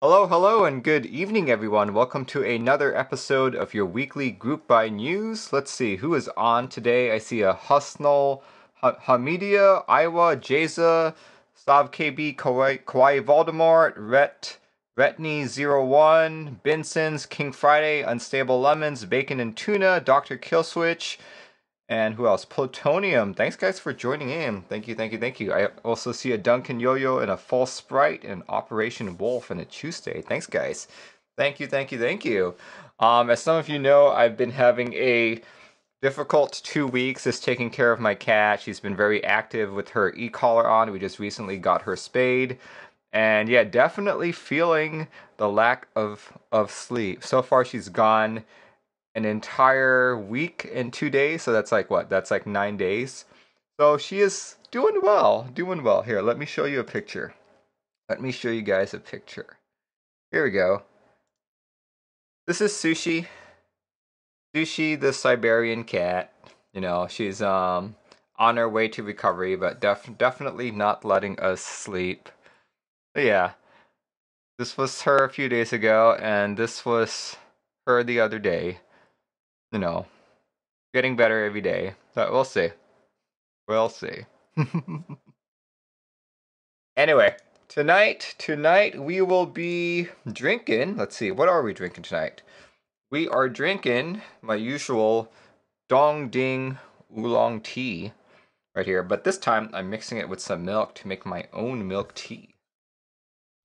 Hello, hello, and good evening, everyone. Welcome to another episode of your weekly Group by News. Let's see who is on today. I see a Husnul, Hamidia, Iowa, Jaza, Sav KB, Kawaii Voldemort, Retney01, Benson's, King Friday, Unstable Lemons, Bacon and Tuna, Dr. Killswitch, and who else? Plutonium. Thanks, guys, for joining in. Thank you, thank you, thank you. I also see a Duncan Yo-Yo and a False Sprite and Operation Wolf and a Tuesday. Thanks, guys. Thank you, thank you, thank you. As some of you know, I've been having a difficult 2 weeks just taking care of my cat. She's been very active with her e-collar on. We just recently got her spayed. And yeah, definitely feeling the lack of sleep. So far, she's gone an entire week and 2 days, so that's like what? That's like 9 days. So she is doing well, doing well. Here, let me show you a picture. Let me show you guys a picture. Here we go. This is Sushi. Sushi, the Siberian cat. You know, she's on her way to recovery, but definitely not letting us sleep. But yeah, this was her a few days ago, and this was her the other day. You know, getting better every day. But we'll see. We'll see. Anyway, tonight we will be drinking. Let's see, what are we drinking tonight? We are drinking my usual Dong Ding Oolong tea right here, but this time I'm mixing it with some milk to make my own milk tea.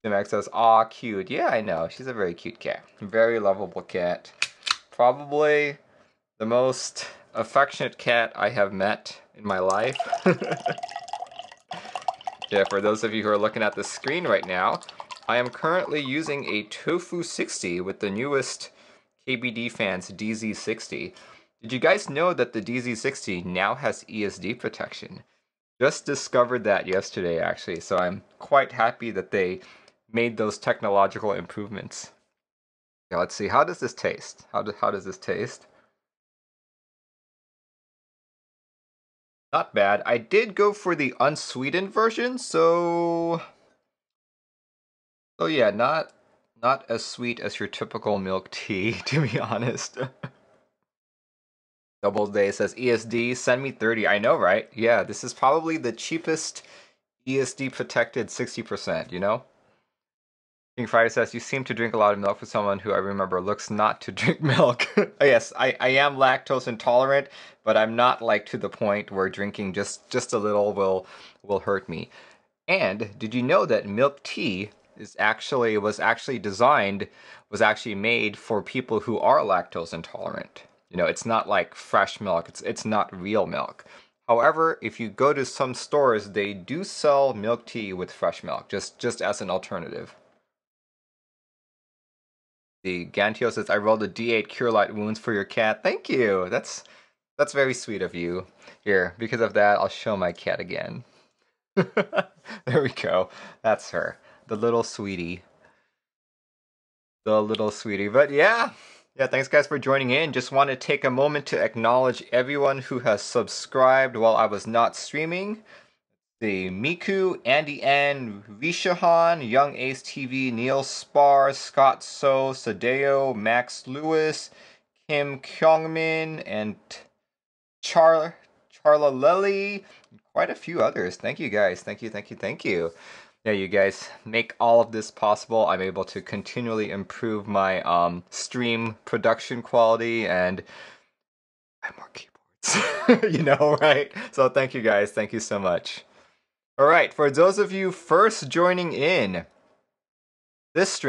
Max says, "Aw, cute." Yeah, I know. She's a very cute cat. Very lovable cat. Probably the most affectionate cat I have met in my life. Yeah, for those of you who are looking at the screen right now, I am currently using a Tofu 60 with the newest KBDFans DZ60. Did you guys know that the DZ60 now has ESD protection? Just discovered that yesterday, actually, so I'm quite happy that they made those technological improvements. Yeah, let's see, how does this taste? How does this taste? Not bad. I did go for the unsweetened version, so yeah, not as sweet as your typical milk tea, to be honest. Doubleday says ESD, send me 30. I know, right? Yeah, this is probably the cheapest ESD protected 60%, you know? King Friday says, you seem to drink a lot of milk for someone who I remember looks not to drink milk. Yes, I am lactose intolerant, but I'm not like to the point where drinking just a little will hurt me. And did you know that milk tea was actually made for people who are lactose intolerant? You know, it's not like fresh milk. It's not real milk. However, if you go to some stores, they do sell milk tea with fresh milk, just as an alternative. The Gantio says, I rolled a D8 Cure Light Wounds for your cat. Thank you. That's very sweet of you. Here, because of that, I'll show my cat again. There we go. That's her. The little sweetie. The little sweetie. But yeah, thanks guys for joining in. Just want to take a moment to acknowledge everyone who has subscribed while I was not streaming. The Miku, Andy N, Rishahan, Young Ace TV, Neil Spar, Scott So, Sadeo, Max Lewis, Kim Kyungmin, and Charla Lely, quite a few others. Thank you guys. Thank you. Yeah, you guys make all of this possible. I'm able to continually improve my stream production quality and buy more keyboards. You know, right? So thank you guys. Thank you so much. Alright, for those of you first joining in, this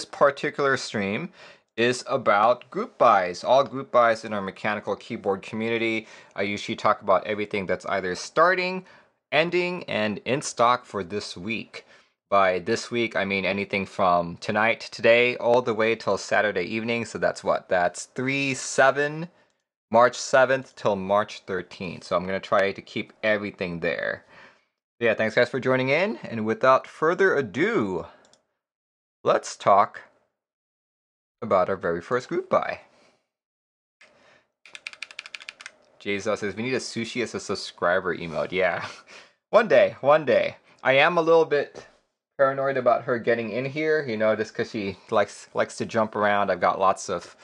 particular stream, is about group buys. All group buys in our mechanical keyboard community. I usually talk about everything that's either starting, ending, and in stock for this week. By this week, I mean anything from today, all the way till Saturday evening. So that's what? That's March 7th till March 13th. So I'm going to try to keep everything there. Yeah, thanks guys for joining in, and without further ado, let's talk about our very first group buy. Jesus says, we need a Sushi as a subscriber emote. Yeah, one day. I am a little bit paranoid about her getting in here, you know, just because she likes to jump around. I've got lots of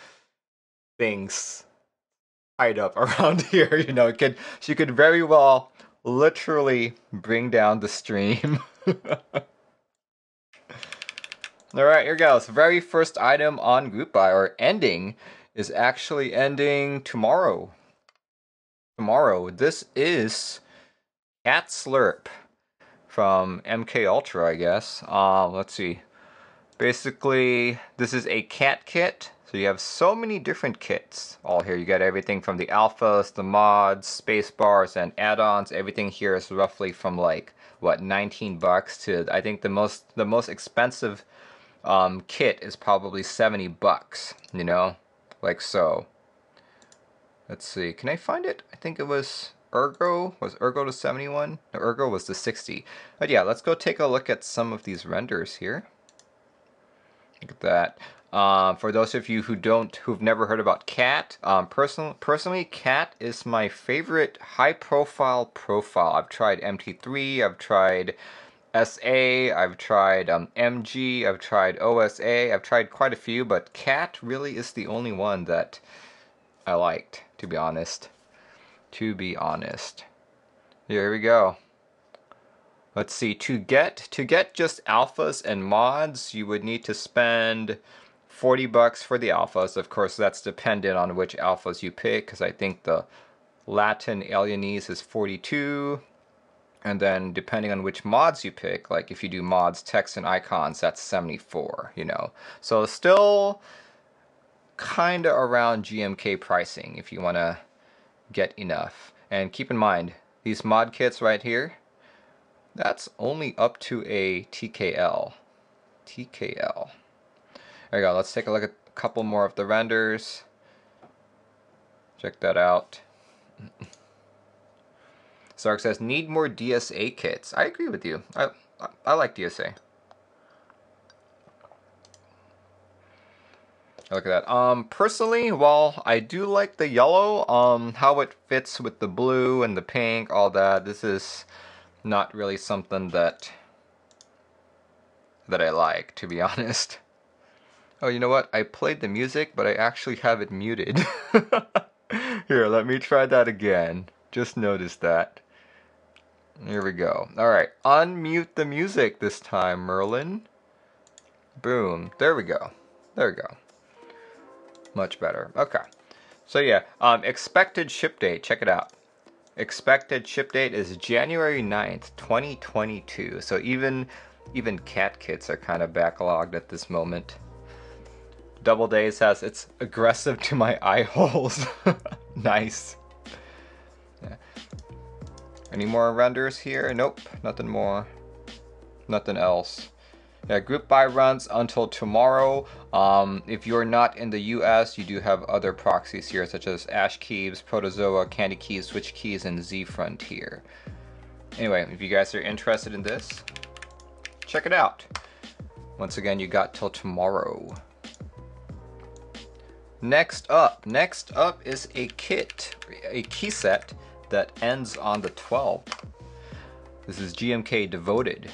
things tied up around here, you know. She could very well literally bring down the stream. Alright, here goes. Very first item on group buy, or ending, is actually ending tomorrow. This is Cat Slurp from MK Ultra, I guess. Let's see. Basically, this is a cat kit. So you have so many different kits all here. You get everything from the alphas, the mods, space bars, and add-ons. Everything here is roughly from like, what, 19 bucks to, I think the most expensive kit is probably 70 bucks, you know? Like so. Let's see, can I find it? I think it was Ergo. Was Ergo the 71? No, Ergo was the 60. But yeah, let's go take a look at some of these renders here. Look at that. For those of you who've never heard about Cat, personally, Cat is my favorite high-profile profile. I've tried MT3, I've tried SA, I've tried MG, I've tried OSA, I've tried quite a few, but Cat really is the only one that I liked, to be honest. Here we go. Let's see, to get just alphas and mods, you would need to spend 40 bucks for the alphas. Of course, that's dependent on which alphas you pick, because I think the Latin Alienese is 42. And then depending on which mods you pick, like if you do mods, text, and icons, that's 74, you know. So still kind of around GMK pricing if you want to get enough. And keep in mind, these mod kits right here, that's only up to a TKL. There we go. Let's take a look at a couple more of the renders. Check that out. Sark says, need more DSA kits. I agree with you. I like DSA. Look at that. Personally, while I do like the yellow, how it fits with the blue and the pink, all that, this is not really something that I like, to be honest. Oh, you know what? I played the music, but I actually have it muted. Here, let me try that again. Just noticed that. Here we go. Alright, unmute the music this time, Merlin. Boom. There we go. Much better. Okay. So yeah, expected ship date. Check it out. Expected ship date is January 9th, 2022. So even cat kits are kind of backlogged at this moment. Double Day says it's aggressive to my eye holes. Nice. Yeah. Any more renders here? Nope, nothing more. Nothing else. Yeah, group buy runs until tomorrow. If you're not in the US, you do have other proxies here, such as Ash Keys, Protozoa, Candy Keys, Switch Keys, and Z Frontier. Anyway, if you guys are interested in this, check it out. Once again, you got till tomorrow. Next up is a key set that ends on the 12th. This is GMK Devoted.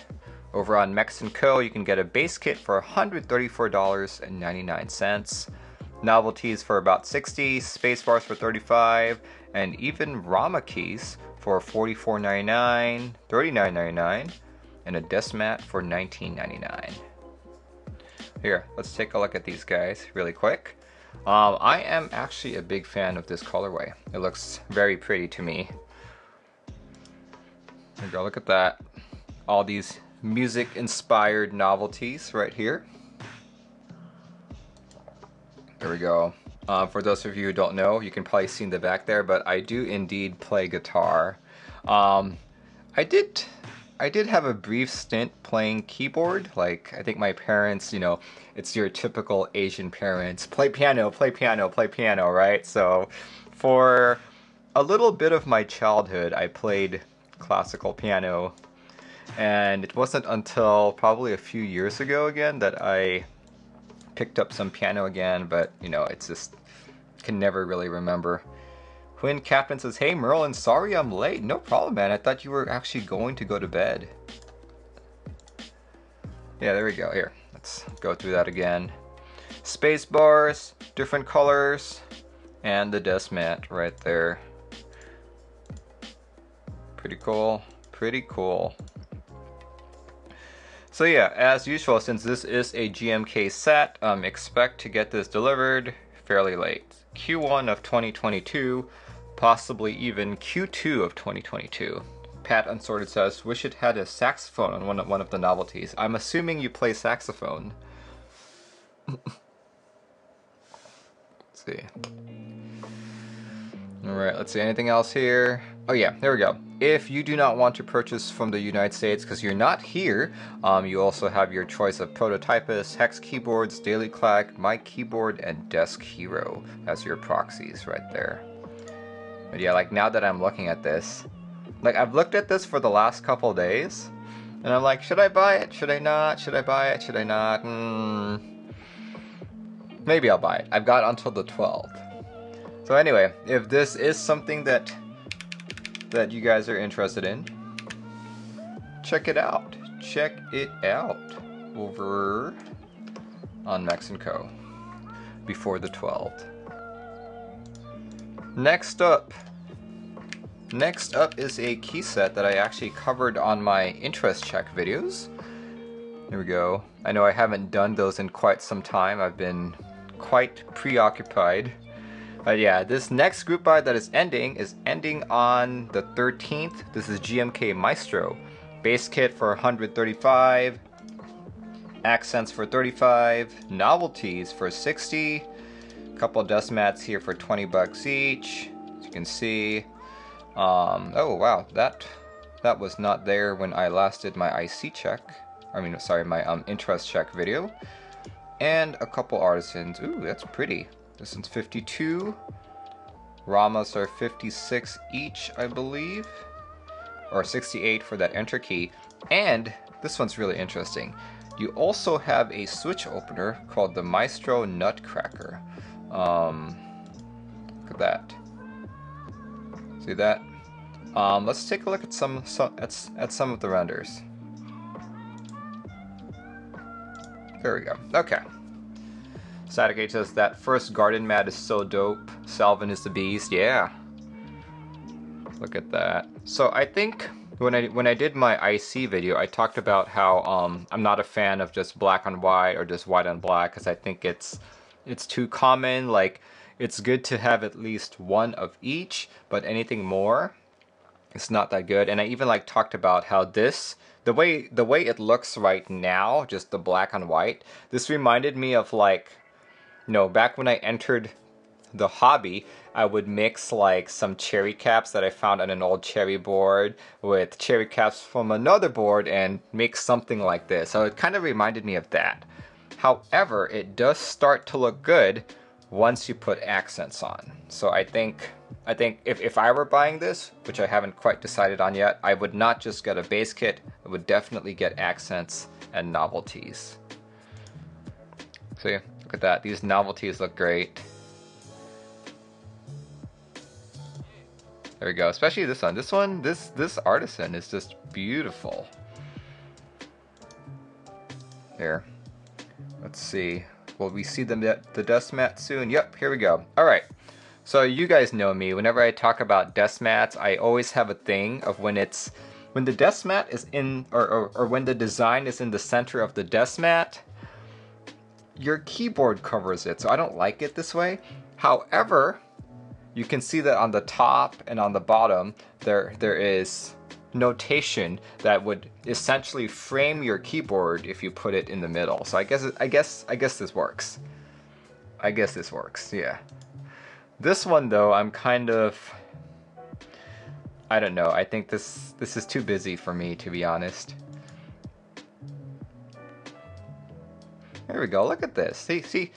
Over on Mex & Co, you can get a base kit for $134.99. Novelkeys for about $60, Spacebars for $35, and even Rama keys for $44.99, $39.99, and a Desmat for $19.99. Here, let's take a look at these guys really quick. I am actually a big fan of this colorway. It looks very pretty to me. Here we go, look at that. All these music-inspired novelties right here. There we go. For those of you who don't know, you can probably see in the back there, but I do indeed play guitar. I did have a brief stint playing keyboard. Like, I think my parents, you know, it's your typical Asian parents. Play piano, right? So for a little bit of my childhood, I played classical piano. And it wasn't until probably a few years ago again that I picked up some piano again, but you know, it's just, can never really remember. Quinn Captain says, hey Merlin, sorry I'm late. No problem, man. I thought you were actually going to go to bed. Yeah, there we go. Here, let's go through that again. Space bars, different colors, and the desk mat right there. Pretty cool, pretty cool. So yeah, as usual, since this is a GMK set, expect to get this delivered fairly late. Q1 of 2022, possibly even Q2 of 2022. Pat Unsorted says, wish it had a saxophone on one of the novelties. I'm assuming you play saxophone. Let's see. Alright, let's see, anything else here? Oh yeah, there we go. If you do not want to purchase from the United States because you're not here, you also have your choice of Prototypus, Hex Keyboards, Daily Clack, My Keyboard, and Desk Hero as your proxies right there. But yeah, like now that I'm looking at this, like I've looked at this for the last couple days, and I'm like, should I buy it? Should I not? Should I buy it? Should I not? Maybe I'll buy it. I've got until the 12th. So anyway, if this is something that you guys are interested in, check it out. Check it out over on Mex & Co. before the 12th. Next up is a key set that I actually covered on my interest check videos. Here we go. I know I haven't done those in quite some time. I've been quite preoccupied. But yeah, this next group buy that is ending on the 13th. This is GMK Maestro. Base kit for 135, accents for 35, novelties for 60, a couple of dust mats here for 20 bucks each, as you can see. Oh wow, that was not there when I last did my IC check. I mean, sorry, my interest check video. And a couple artisans. Ooh, that's pretty. This one's 52. Ramas are 56 each, I believe. Or 68 for that enter key. And this one's really interesting. You also have a switch opener called the Maestro Nutcracker. Look at that. See that? Let's take a look at some of the renders. There we go. Okay. Satagate says that first garden mat is so dope. Salvin is the beast. Yeah. Look at that. So I think when I did my IC video, I talked about how I'm not a fan of just black on white or just white on black because I think it's too common. Like, it's good to have at least one of each, but anything more, it's not that good. And I even like talked about how this, the way it looks right now, just the black on white, this reminded me of like, you know, back when I entered the hobby, I would mix like some cherry caps that I found on an old cherry board with cherry caps from another board and make something like this. So it kind of reminded me of that. However, it does start to look good once you put accents on. So I think if I were buying this, which I haven't quite decided on yet, I would not just get a base kit, I would definitely get accents and novelties. So yeah, look at that. These novelties look great. There we go. Especially this one. This artisan is just beautiful. Here. Let's see. Will we see the dust mat soon? Yep, here we go. Alright. So you guys know me. Whenever I talk about dust mats, I always have a thing of when the dust mat is in, or when the design is in the center of the dust mat, your keyboard covers it. So I don't like it this way. However, you can see that on the top and on the bottom, there is notation that would essentially frame your keyboard if you put it in the middle. So I guess this works. I guess this works, yeah. This one though, I'm kind of, I don't know. I think this is too busy for me, to be honest. There we go. Look at this. See,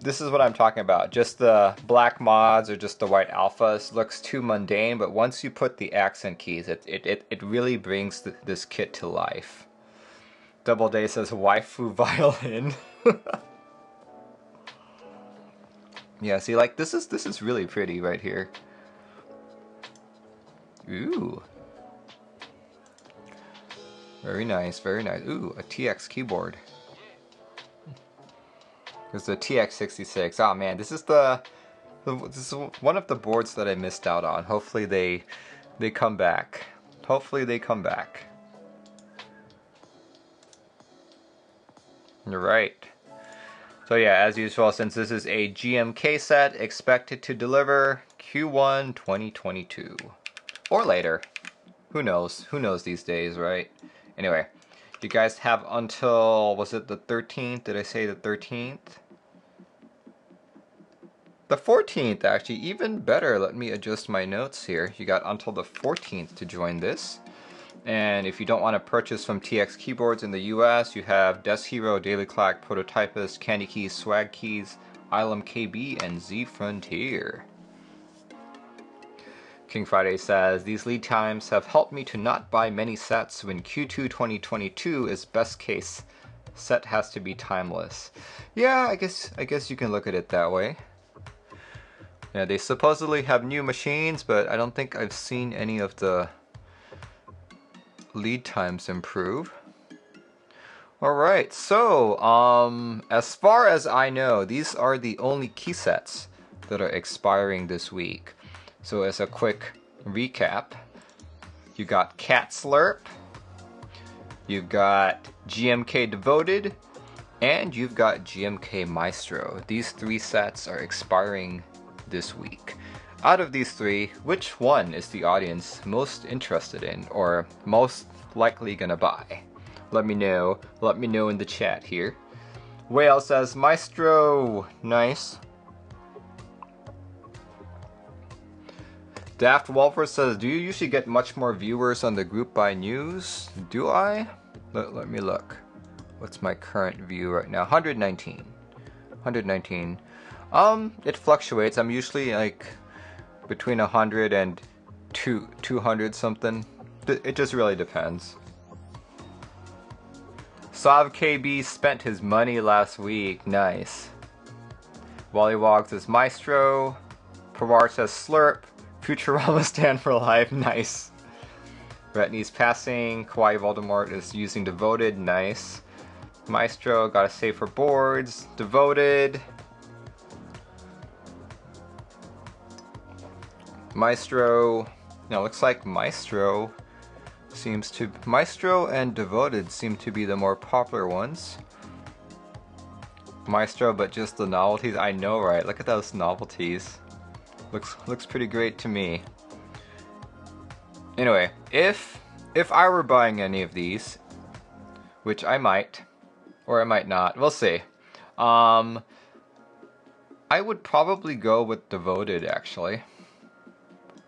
this is what I'm talking about. Just the black mods or just the white alphas looks too mundane, but once you put the accent keys, it really brings this kit to life. Doubleday says waifu violin. Yeah, see, like this is really pretty right here. Ooh. Very nice, very nice. Ooh, a TX keyboard. There's the TX66. Oh man, this is this is one of the boards that I missed out on. Hopefully they come back. Hopefully they come back. Alright. So yeah, as usual, since this is a GMK set, expected to deliver Q1 2022. Or later. Who knows? Who knows these days, right? Anyway, you guys have until, was it the 13th? Did I say the 13th? The 14th, actually, even better. Let me adjust my notes here. You got until the 14th to join this. And if you don't want to purchase from TX Keyboards in the US, you have Des Hero, Daily Clock, Prototypist, Candy Keys, Swag Keys, Ilum KB, and Z Frontier. King Friday says, these lead times have helped me to not buy many sets when Q2 2022 is best case. Set has to be timeless. Yeah, I guess you can look at it that way. Yeah, they supposedly have new machines, but I don't think I've seen any of the lead times improve. Alright, so as far as I know, these are the only key sets that are expiring this week. So as a quick recap, you got Cat Slurp, you've got GMK Devoted, and you've got GMK Maestro. These three sets are expiring this week. Out of these three, which one is the audience most interested in or most likely gonna buy? Let me know in the chat here. Whale says Maestro, nice. Daft Wolfer says, do you usually get much more viewers on the group by news? Do I? Let me look. What's my current view right now? 119. 119. It fluctuates. I'm usually like between 100 and 200 something. It just really depends. Sav KB spent his money last week. Nice. Wally Wogs says Maestro. Pavar says Slurp. Futurama stand for life. Nice. Retney's passing. Kawaii Voldemort is using Devoted. Nice. Maestro, gotta save for boards. Devoted. Maestro. Now looks like Maestro and Devoted seem to be the more popular ones. Maestro, but just the novelties. I know, right? Look at those novelties. Looks pretty great to me. Anyway, if I were buying any of these, which I might, or I might not, we'll see. I would probably go with Devoted, actually.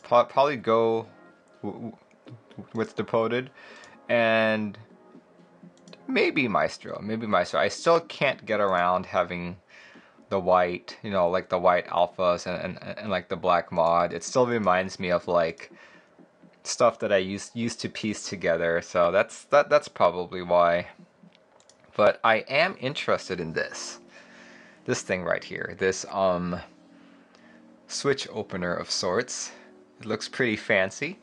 Probably go with Devoted, and maybe Maestro. I still can't get around having the white, you know, like the white alphas and like the black mod. It still reminds me of like stuff that I used to piece together. So that's probably why. But I am interested in this thing right here. This switch opener of sorts. It looks pretty fancy.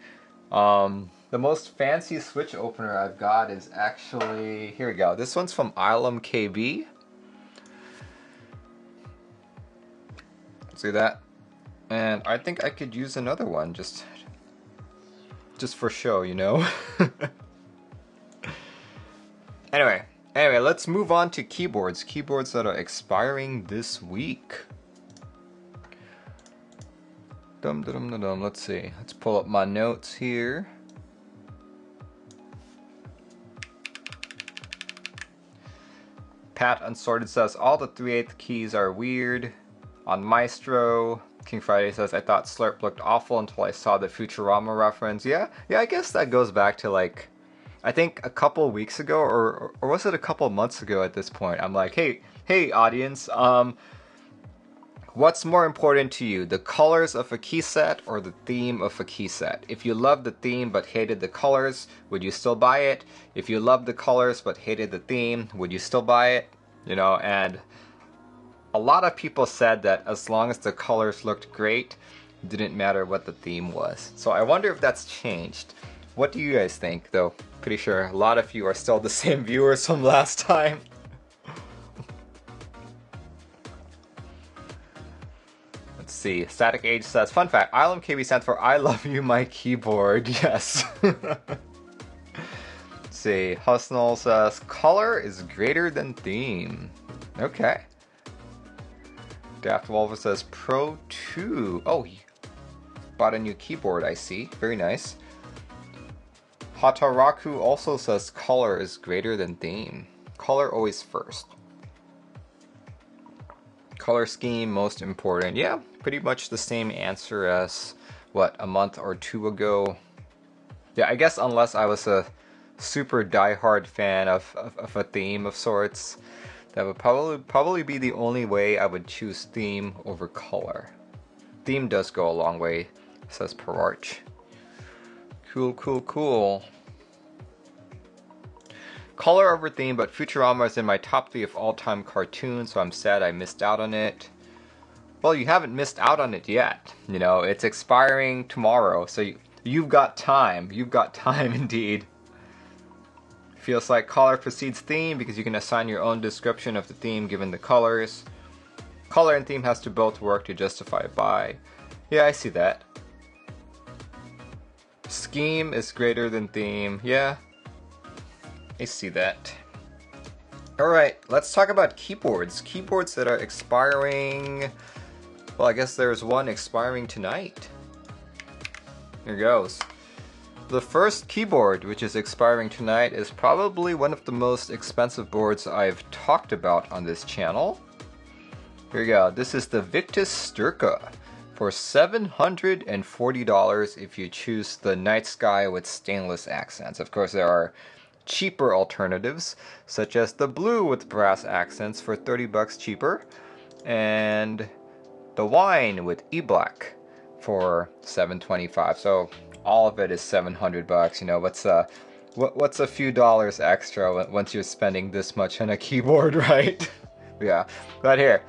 The most fancy switch opener I've got is actually, here we go. This one's from Ilum KB. See that? And I think I could use another one just for show, you know? Anyway, let's move on to keyboards. Keyboards that are expiring this week. Let's see. Let's pull up my notes here. Pat Unsorted says, all the 3/8 keys are weird. On Maestro, King Friday says, I thought Slurp looked awful until I saw the Futurama reference. Yeah, I guess that goes back to like, I think a couple weeks ago, or was it a couple months ago at this point? I'm like, hey audience, what's more important to you, the colors of a key set or the theme of a key set? If you love the theme but hated the colors, would you still buy it? If you love the colors but hated the theme, would you still buy it? You know, and a lot of people said that as long as the colors looked great, it didn't matter what the theme was. So I wonder if that's changed. What do you guys think, though? Pretty sure a lot of you are still the same viewers from last time. Let's see. Static Age says, fun fact, ILMKB stands for I love you, my keyboard. Yes. Let's see. Husnell says, color is greater than theme. Okay. Daft Wolver says, Pro 2. Oh, he bought a new keyboard, I see. Very nice. Hataraku also says color is greater than theme. Color always first. Color scheme most important. Yeah, pretty much the same answer as, what, a month or two ago. Yeah, I guess unless I was a super diehard fan of a theme of sorts, that would probably be the only way I would choose theme over color. Theme does go a long way, says Perarch. Cool, cool, cool. Color over theme, but Futurama is in my top 3 of all-time cartoons, so I'm sad I missed out on it. Well, you haven't missed out on it yet. You know, it's expiring tomorrow, so you've got time. You've got time indeed. Feels like color precedes theme because you can assign your own description of the theme given the colors. Color and theme has to both work to justify a buy. Yeah, I see that. Scheme is greater than theme. Yeah, I see that. Alright, let's talk about keyboards. Keyboards that are expiring. Well, I guess there's one expiring tonight. Here goes. The first keyboard, which is expiring tonight, is probably one of the most expensive boards I've talked about on this channel. Here we go. This is the Viktus Styrka for $740 if you choose the night sky with stainless accents. Of course, there are cheaper alternatives, such as the blue with brass accents for 30 bucks cheaper, and the wine with e-black for $725. So all of it is 700 bucks. You know, what's a few dollars extra once you're spending this much on a keyboard, right? Yeah, but here,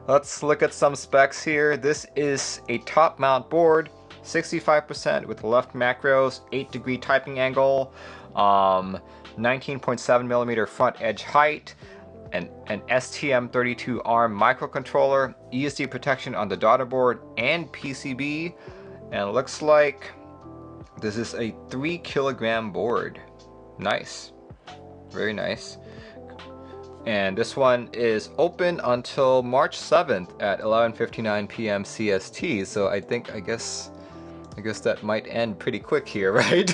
let's look at some specs here. This is a top mount board, 65% with left macros, 8-degree typing angle, 19.7mm front edge height, an STM32 ARM microcontroller, ESD protection on the daughter board and PCB, and it looks like this is a 3 kilogram board. Nice. Very nice. And this one is open until March 7th at 11:59 p.m. CST, so I guess that might end pretty quick here, right?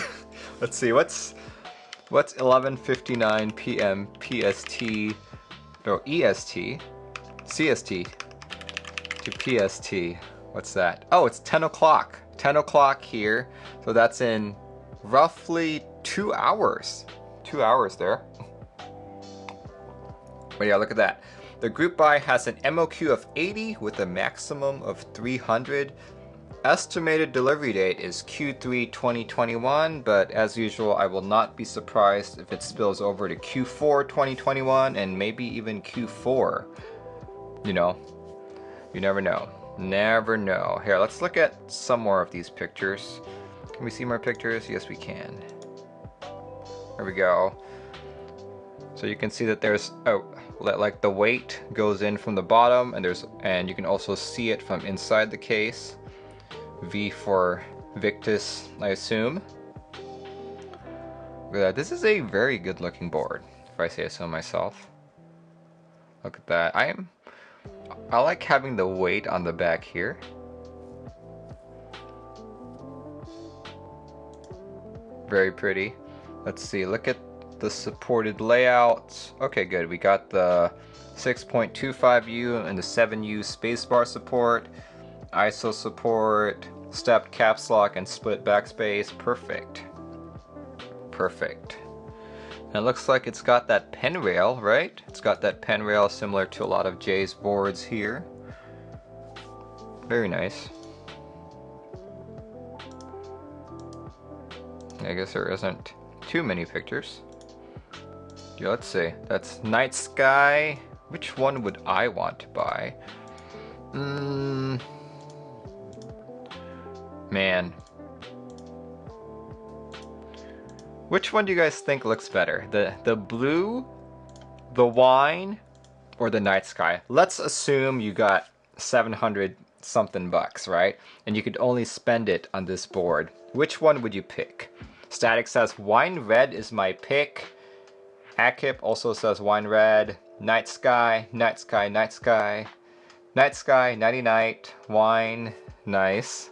Let's see, what's 11:59 p.m. PST, or EST, CST to PST. What's that? Oh, it's 10 o'clock. 10 o'clock here, so that's in roughly 2 hours. 2 hours there. But yeah, look at that. The group buy has an MOQ of 80 with a maximum of 300. Estimated delivery date is Q3 2021, but as usual, I will not be surprised if it spills over to Q4 2021 and maybe even Q4. You know, you never know. Never know. Here, let's look at some more of these pictures. Can we see more pictures? Yes, we can. There we go. So you can see that there's, like the weight goes in from the bottom, and you can also see it from inside the case. V for Viktus, I assume. Look at that. This is a very good looking board, if I say so myself. Look at that. I like having the weight on the back here. Very pretty. Let's see, look at the supported layouts. Okay, good. We got the 6.25U and the 7U spacebar support, ISO support, stepped caps lock, and split backspace. Perfect. Perfect. And it looks like it's got that pen rail, right? It's got that pen rail similar to a lot of Jay's boards here. Very nice. I guess there isn't too many pictures. Yeah, let's see. That's Night Sky. Which one would I want to buy? Man. Which one do you guys think looks better? The blue, the wine, or the night sky? Let's assume you got 700 something bucks, right? And you could only spend it on this board. Which one would you pick? Static says wine red is my pick. Akip also says wine red. Night sky, night sky, night sky. Night sky, nighty night, wine, nice.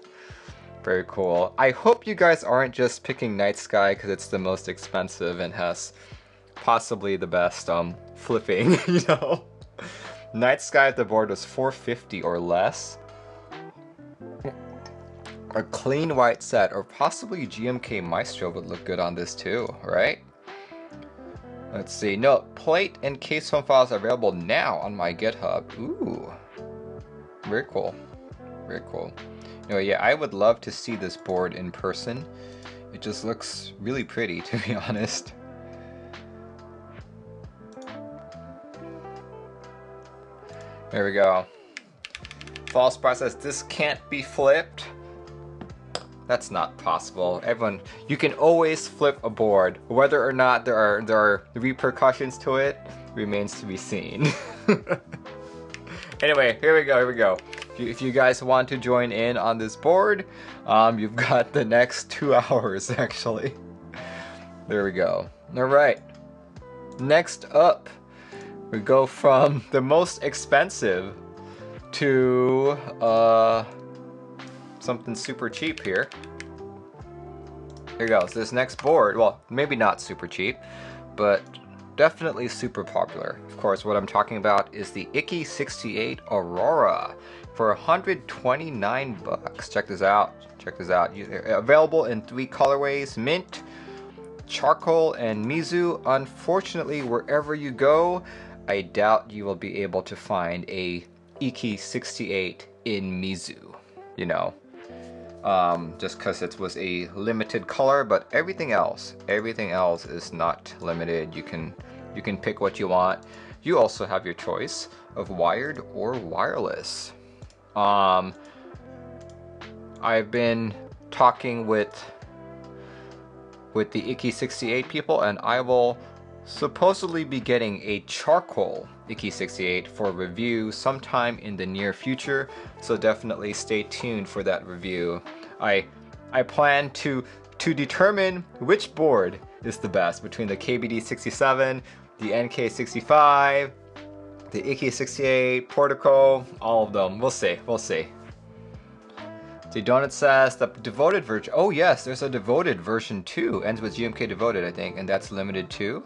Very cool. I hope you guys aren't just picking night sky because it's the most expensive and has possibly the best flipping, you know? Night sky at the board was 450 or less. A clean white set or possibly GMK Maestro would look good on this too, right? Let's see. No, plate and case home files are available now on my GitHub. Ooh. Very cool. Very cool. Anyway, yeah, I would love to see this board in person. It just looks really pretty, to be honest. There we go. False process. This can't be flipped. That's not possible. Everyone, you can always flip a board. Whether or not there are repercussions to it remains to be seen. Anyway, here we go. If you guys want to join in on this board, you've got the next 2 hours actually. There we go. All right. Next up, we go from the most expensive to something super cheap here. Here goes. This next board, well, maybe not super cheap, but definitely super popular. Of course, what I'm talking about is the ikki 68 Aurora for 129 bucks. Check this out. Check this out. Available in 3 colorways: mint, charcoal, and mizu. Unfortunately, wherever you go, I doubt you will be able to find a ikki 68 in mizu, you know. Just because it was a limited color, but everything else is not limited. You can pick what you want. You also have your choice of wired or wireless. I've been talking with the ikki 68 people, and I will supposedly be getting a charcoal ikki 68 for review sometime in the near future, so definitely stay tuned for that review. I plan to determine which board is the best between the KBD 67, the NK 65, the ikki 68, Portico, all of them. We'll see. See, Donut says the devoted version. Oh yes, there's a devoted version too. Ends with GMK Devoted, I think, and that's limited too.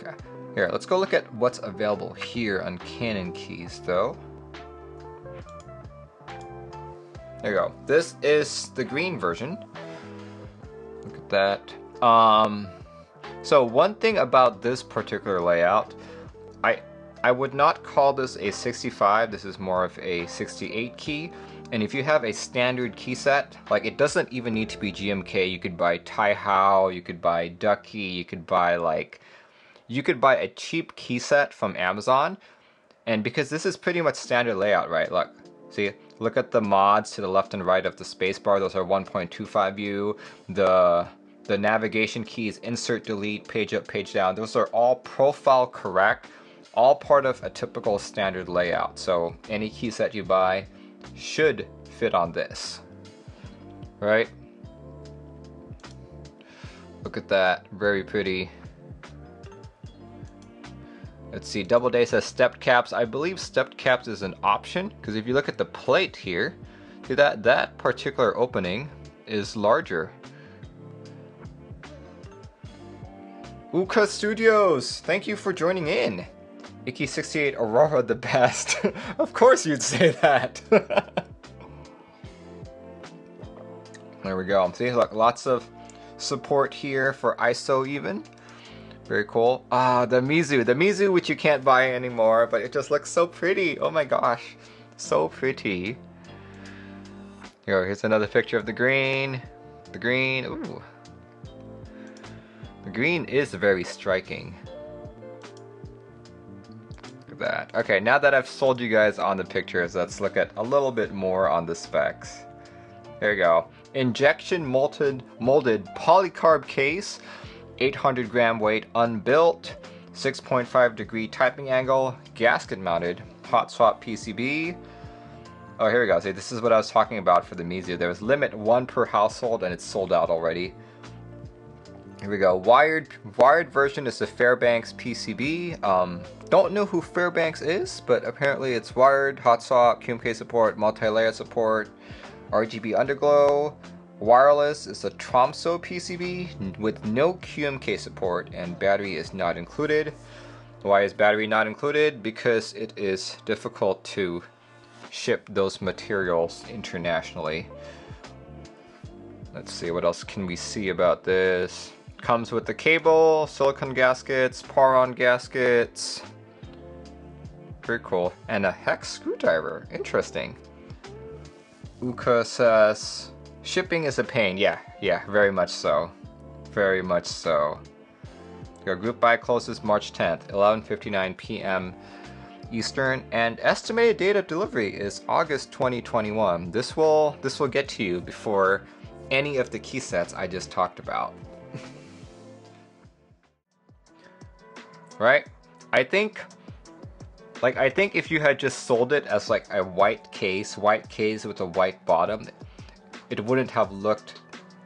Okay. Here, let's go look at what's available here on Canon Keys, though. There you go. This is the green version. Look at that. So one thing about this particular layout, I would not call this a 65. This is more of a 68 key. And if you have a standard key set, like it doesn't even need to be GMK. You could buy Taihao, you could buy Ducky, you could buy a cheap key set from Amazon. And because this is pretty much standard layout, right? Look, see, look at the mods to the left and right of the spacebar. Those are 1.25U. The navigation keys, insert, delete, page up, page down. Those are all profile correct, all part of a typical standard layout. So any key set you buy should fit on this, right? Look at that, very pretty. Let's see, Double Day says stepped caps. I believe stepped caps is an option, because if you look at the plate here, see that particular opening is larger. Uka Studios, thank you for joining in. ikki 68 Aurora the best. Of course you'd say that. There we go. See, look, lots of support here for ISO even. Very cool. Ah, the Mizu, which you can't buy anymore, but it just looks so pretty. Oh my gosh, so pretty. Here's another picture of the green. The green, ooh. The green is very striking. Look at that. Okay, now that I've sold you guys on the pictures, let's look at a little bit more on the specs. There you go. Injection molded polycarb case. 800 gram weight unbuilt, 6.5 degree typing angle, gasket mounted, hot swap PCB. Oh, here we go. See, this is what I was talking about for the Mizu. There was limit 1 per household and it's sold out already. Here we go. Wired version is the Fairbanks PCB. Don't know who Fairbanks is, but apparently it's wired, hot swap, QMK support, multi-layer support, RGB underglow. Wireless is a Tromso PCB with no QMK support, and battery is not included. Why is battery not included? Because it is difficult to ship those materials internationally. Let's see, what else can we see about this? Comes with the cable, silicone gaskets, Paron gaskets. Very cool. And a hex screwdriver. Interesting. Uka says, shipping is a pain. Yeah, very much so. Very much so. Your group buy closes March 10th, 11:59 p.m. Eastern, and estimated date of delivery is August 2021. This will get to you before any of the key sets I just talked about. Right? I think if you had just sold it as like a white case with a white bottom, it wouldn't have looked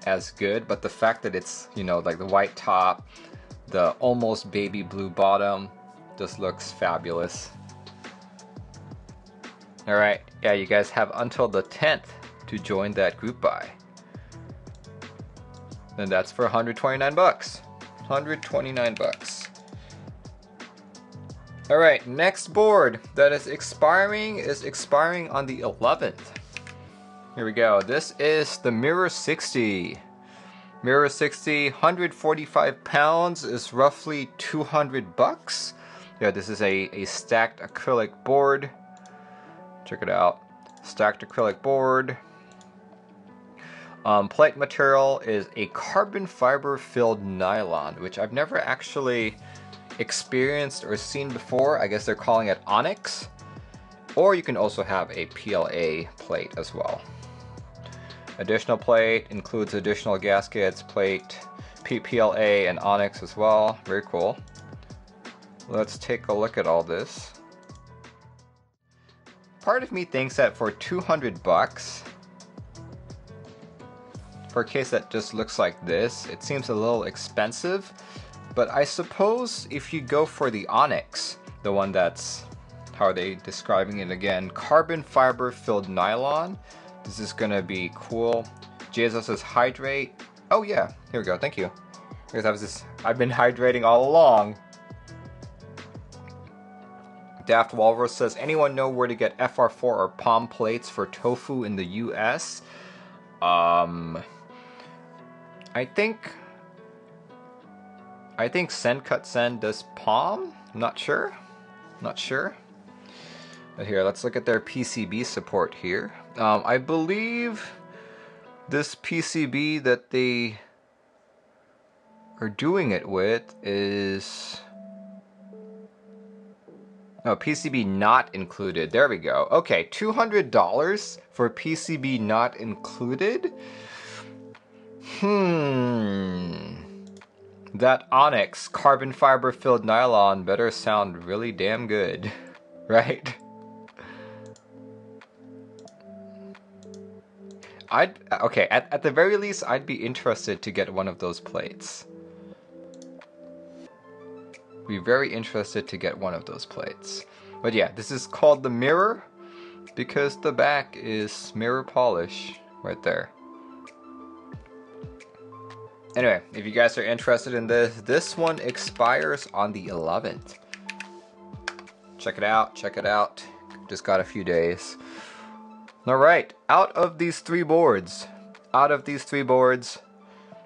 as good, but the fact that it's, you know, like the white top, the almost baby blue bottom, just looks fabulous. Alright, yeah, you guys have until the 10th to join that group buy. And that's for 129 bucks. 129 bucks. Alright, next board that is expiring on the 11th. Here we go. This is the Mirror 60. Mirror 60, 145 pounds is roughly 200 bucks. Yeah, this is a stacked acrylic board. Check it out. Stacked acrylic board. Plate material is a carbon fiber filled nylon, which I've never actually experienced or seen before. I guess they're calling it onyx. Or you can also have a PLA plate as well. Additional plate includes additional gaskets, plate, PLA, and onyx as well. Very cool. Let's take a look at all this. Part of me thinks that for 200 bucks, for a case that just looks like this, it seems a little expensive. But I suppose if you go for the onyx, the one that's, how are they describing it again? Carbon fiber filled nylon. This is gonna be cool. Jesus says hydrate. Oh yeah, here we go, thank you. Because I've been hydrating all along. Daft Walrus says, anyone know where to get FR4 or palm plates for tofu in the US? I think Send Cut Send does palm? I'm not sure. Not sure. But here, let's look at their PCB support here. I believe this PCB that they are doing it with is... No, PCB not included. There we go. Okay, $200 for PCB not included? That onyx carbon fiber filled nylon better sound really damn good, right? Okay, at the very least, I'd be interested to get one of those plates. Be very interested to get one of those plates. But yeah, this is called the Mirror because the back is mirror polish right there. Anyway, if you guys are interested in this one expires on the 11th. Check it out, check it out. Just got a few days. Alright, out of these three boards,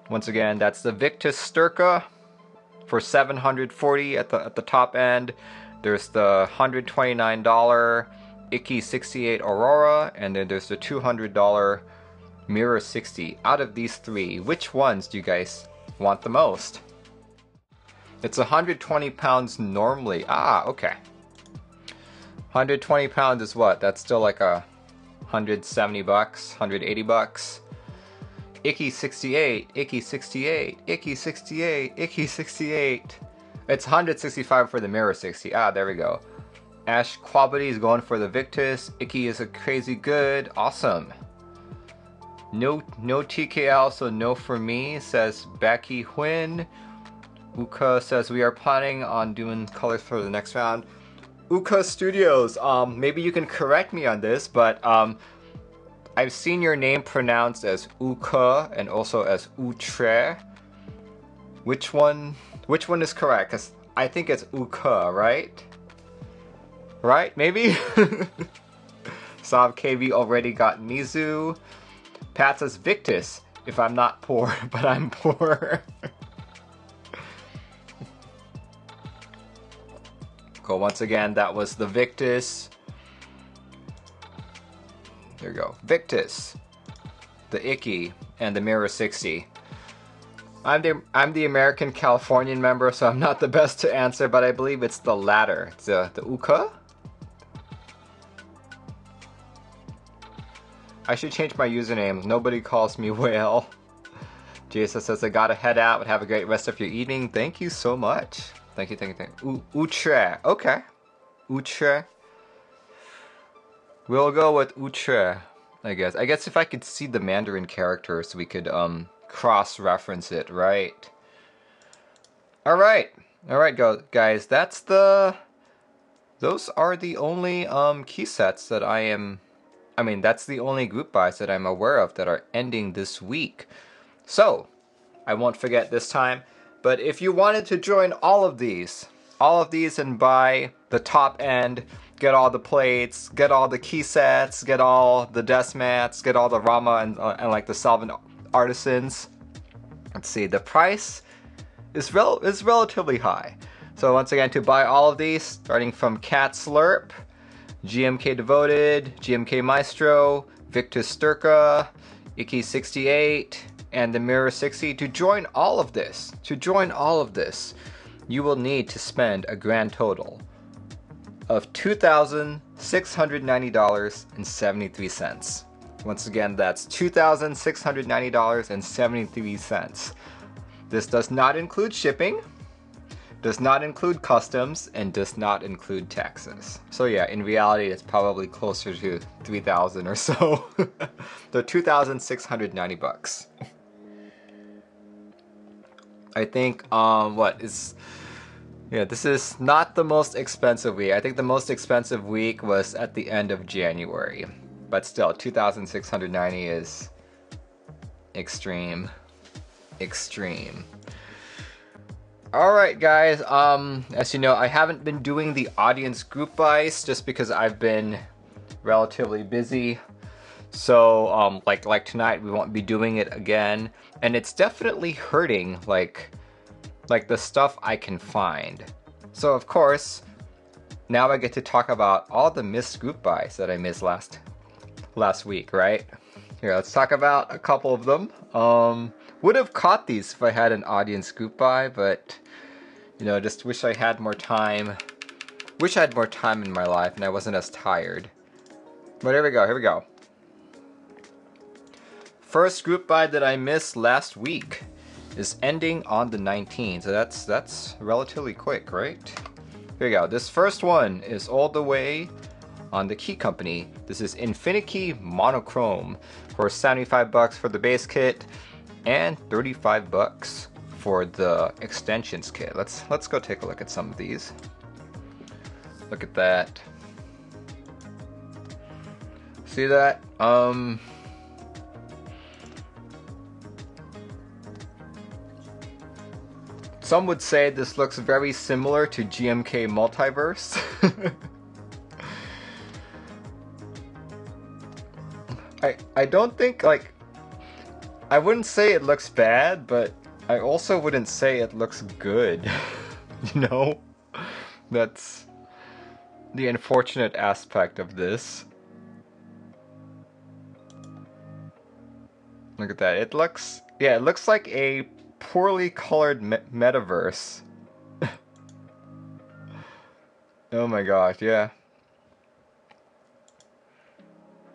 once again, that's the Viktus Styrka for $740 at the top end. There's the $129 ikki 68 Aurora, and then there's the $200 Mirror 60. Out of these three, which ones do you guys want the most? It's 120 pounds normally. Ah, okay. 120 pounds is what? That's still like a 170 bucks, 180 bucks. Ikki 68, Ikki 68, Ikki 68, Ikki 68. It's 165 for the Mirror 60. Ah, there we go. Ash Quality is going for the Viktus. Ikki is a crazy good. Awesome. No TKL, so no for me, says Becky Huynh. Uka says we are planning on doing colors for the next round. Uka Studios, maybe you can correct me on this, but I've seen your name pronounced as Uka and also as Utre. Which one is correct? Cause I think it's Uka, right? Right? Maybe? Sav KB already got Mizu. Pat says Viktus, if I'm not poor, but I'm poor. Cool, once again, that was the Viktus. There you go. Viktus, the Ikki, and the Mirror 60. I'm the American Californian member, so I'm not the best to answer, but I believe it's the latter. It's the Uka? I should change my username. Nobody calls me Whale. Jason says, I gotta head out, but have a great rest of your evening. Thank you so much. Thank you. Utre. Okay. Utre. We'll go with Utre, I guess. I guess if I could see the Mandarin characters, we could cross-reference it, right? Alright, guys, those are the only key sets that that's the only group buys that I'm aware of that are ending this week. So, I won't forget this time, but if you wanted to join all of these and buy the top end, get all the plates, get all the key sets, get all the desk mats, get all the Rama and like the solvent artisans. Let's see, the price is relatively high. So once again, to buy all of these, starting from Cat Slurp, GMK Devoted, GMK Maestro, Viktus Styrka, Ikki 68, and the Mirror 60, to join all of this, you will need to spend a grand total of $2,690.73. Once again, that's $2,690.73. This does not include shipping, does not include customs, and does not include taxes. So yeah, in reality, it's probably closer to $3,000 or so. So $2,690. I think, this is not the most expensive week. I think the most expensive week was at the end of January. But still, $2,690 is extreme. Alright guys, as you know, I haven't been doing the audience group buys just because I've been relatively busy. So, like tonight, we won't be doing it again. And it's definitely hurting, like the stuff I can find. So of course, now I get to talk about all the missed group buys that I missed last week, right? Here, let's talk about a couple of them. Would have caught these if I had an audience group buy, but just wish I had more time. Wish I had more time in my life and I wasn't as tired. But here we go. First group buy that I missed last week is ending on the 19th, so that's relatively quick, right? Here we go. This first one is all the way on the Key Company. This is Divinikey Monochrome for $75 for the base kit and $35 for the extensions kit. Let's go take a look at some of these. Look at that. See that? Some would say this looks very similar to GMK Multiverse. I don't think, I wouldn't say it looks bad, but I also wouldn't say it looks good. That's the unfortunate aspect of this. Look at that. It looks like a poorly colored metaverse. Oh my gosh, yeah.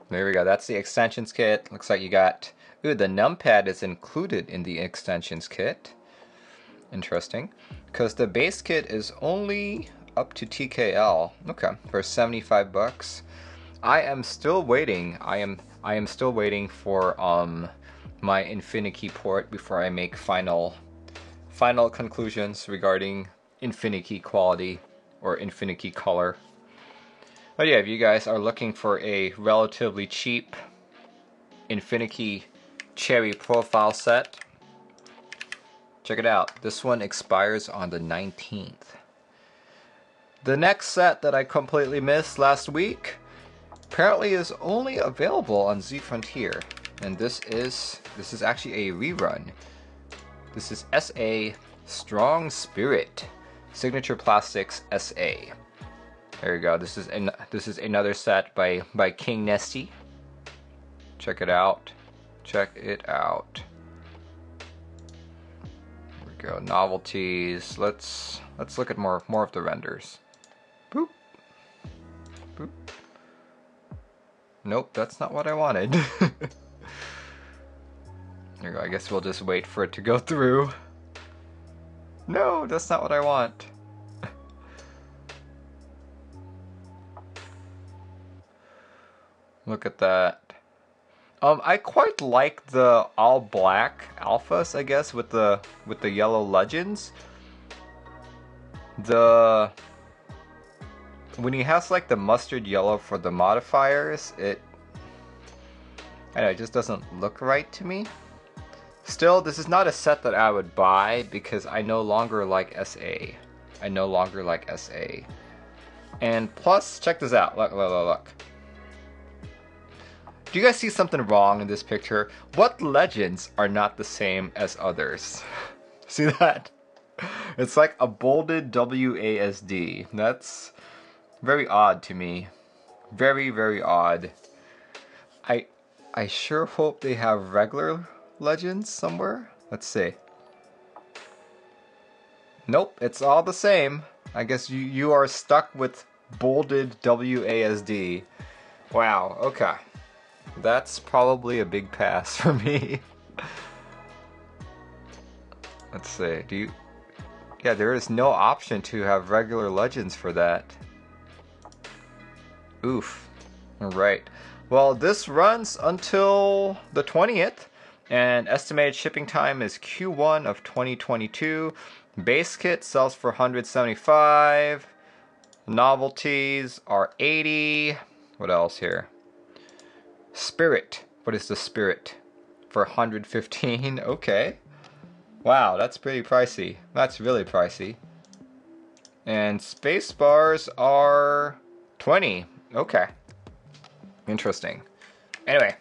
There we go. That's the extensions kit. Looks like you got Ooh, the numpad is included in the extensions kit. Interesting. Because the base kit is only up to TKL. Okay, for 75 bucks. I am still waiting. I am still waiting for my Divinikey port before I make final conclusions regarding Divinikey quality or Divinikey color. But yeah, if you guys are looking for a relatively cheap Divinikey cherry profile set, check it out. This one expires on the 19th. The next set that I completely missed last week apparently is only available on Z Frontier, and this is actually a rerun. This is SA Strong Spirit Signature Plastics SA. There you go. This is another set by King Nesty. Check it out. Check it out. There we go. Novelties. Let's look at more of the renders. Boop. Boop. Nope, that's not what I wanted. There you go. I guess we'll just wait for it to go through. No, that's not what I want. Look at that. I quite like the all black alphas, I guess, with the yellow legends. When he has like the mustard yellow for the modifiers, I don't know, it just doesn't look right to me. Still, this is not a set that I would buy because I no longer like SA. I no longer like SA. And plus, check this out. Look. Do you guys see something wrong in this picture? What legends are not the same as others? See that? It's like a bolded WASD. That's very odd to me. Very, very odd. I sure hope they have regular legends somewhere. Let's see. Nope, it's all the same. I guess you are stuck with bolded WASD. Wow, okay. That's probably a big pass for me. Let's see, yeah, there is no option to have regular legends for that. Oof. Alright. Well, this runs until the 20th, and estimated shipping time is Q1 of 2022. Base kit sells for $175. Novelties are $80. What else here? Spirit. What is the Spirit? For $115. Okay. Wow, that's pretty pricey. That's really pricey. And space bars are $20. Okay. Interesting. Anyway.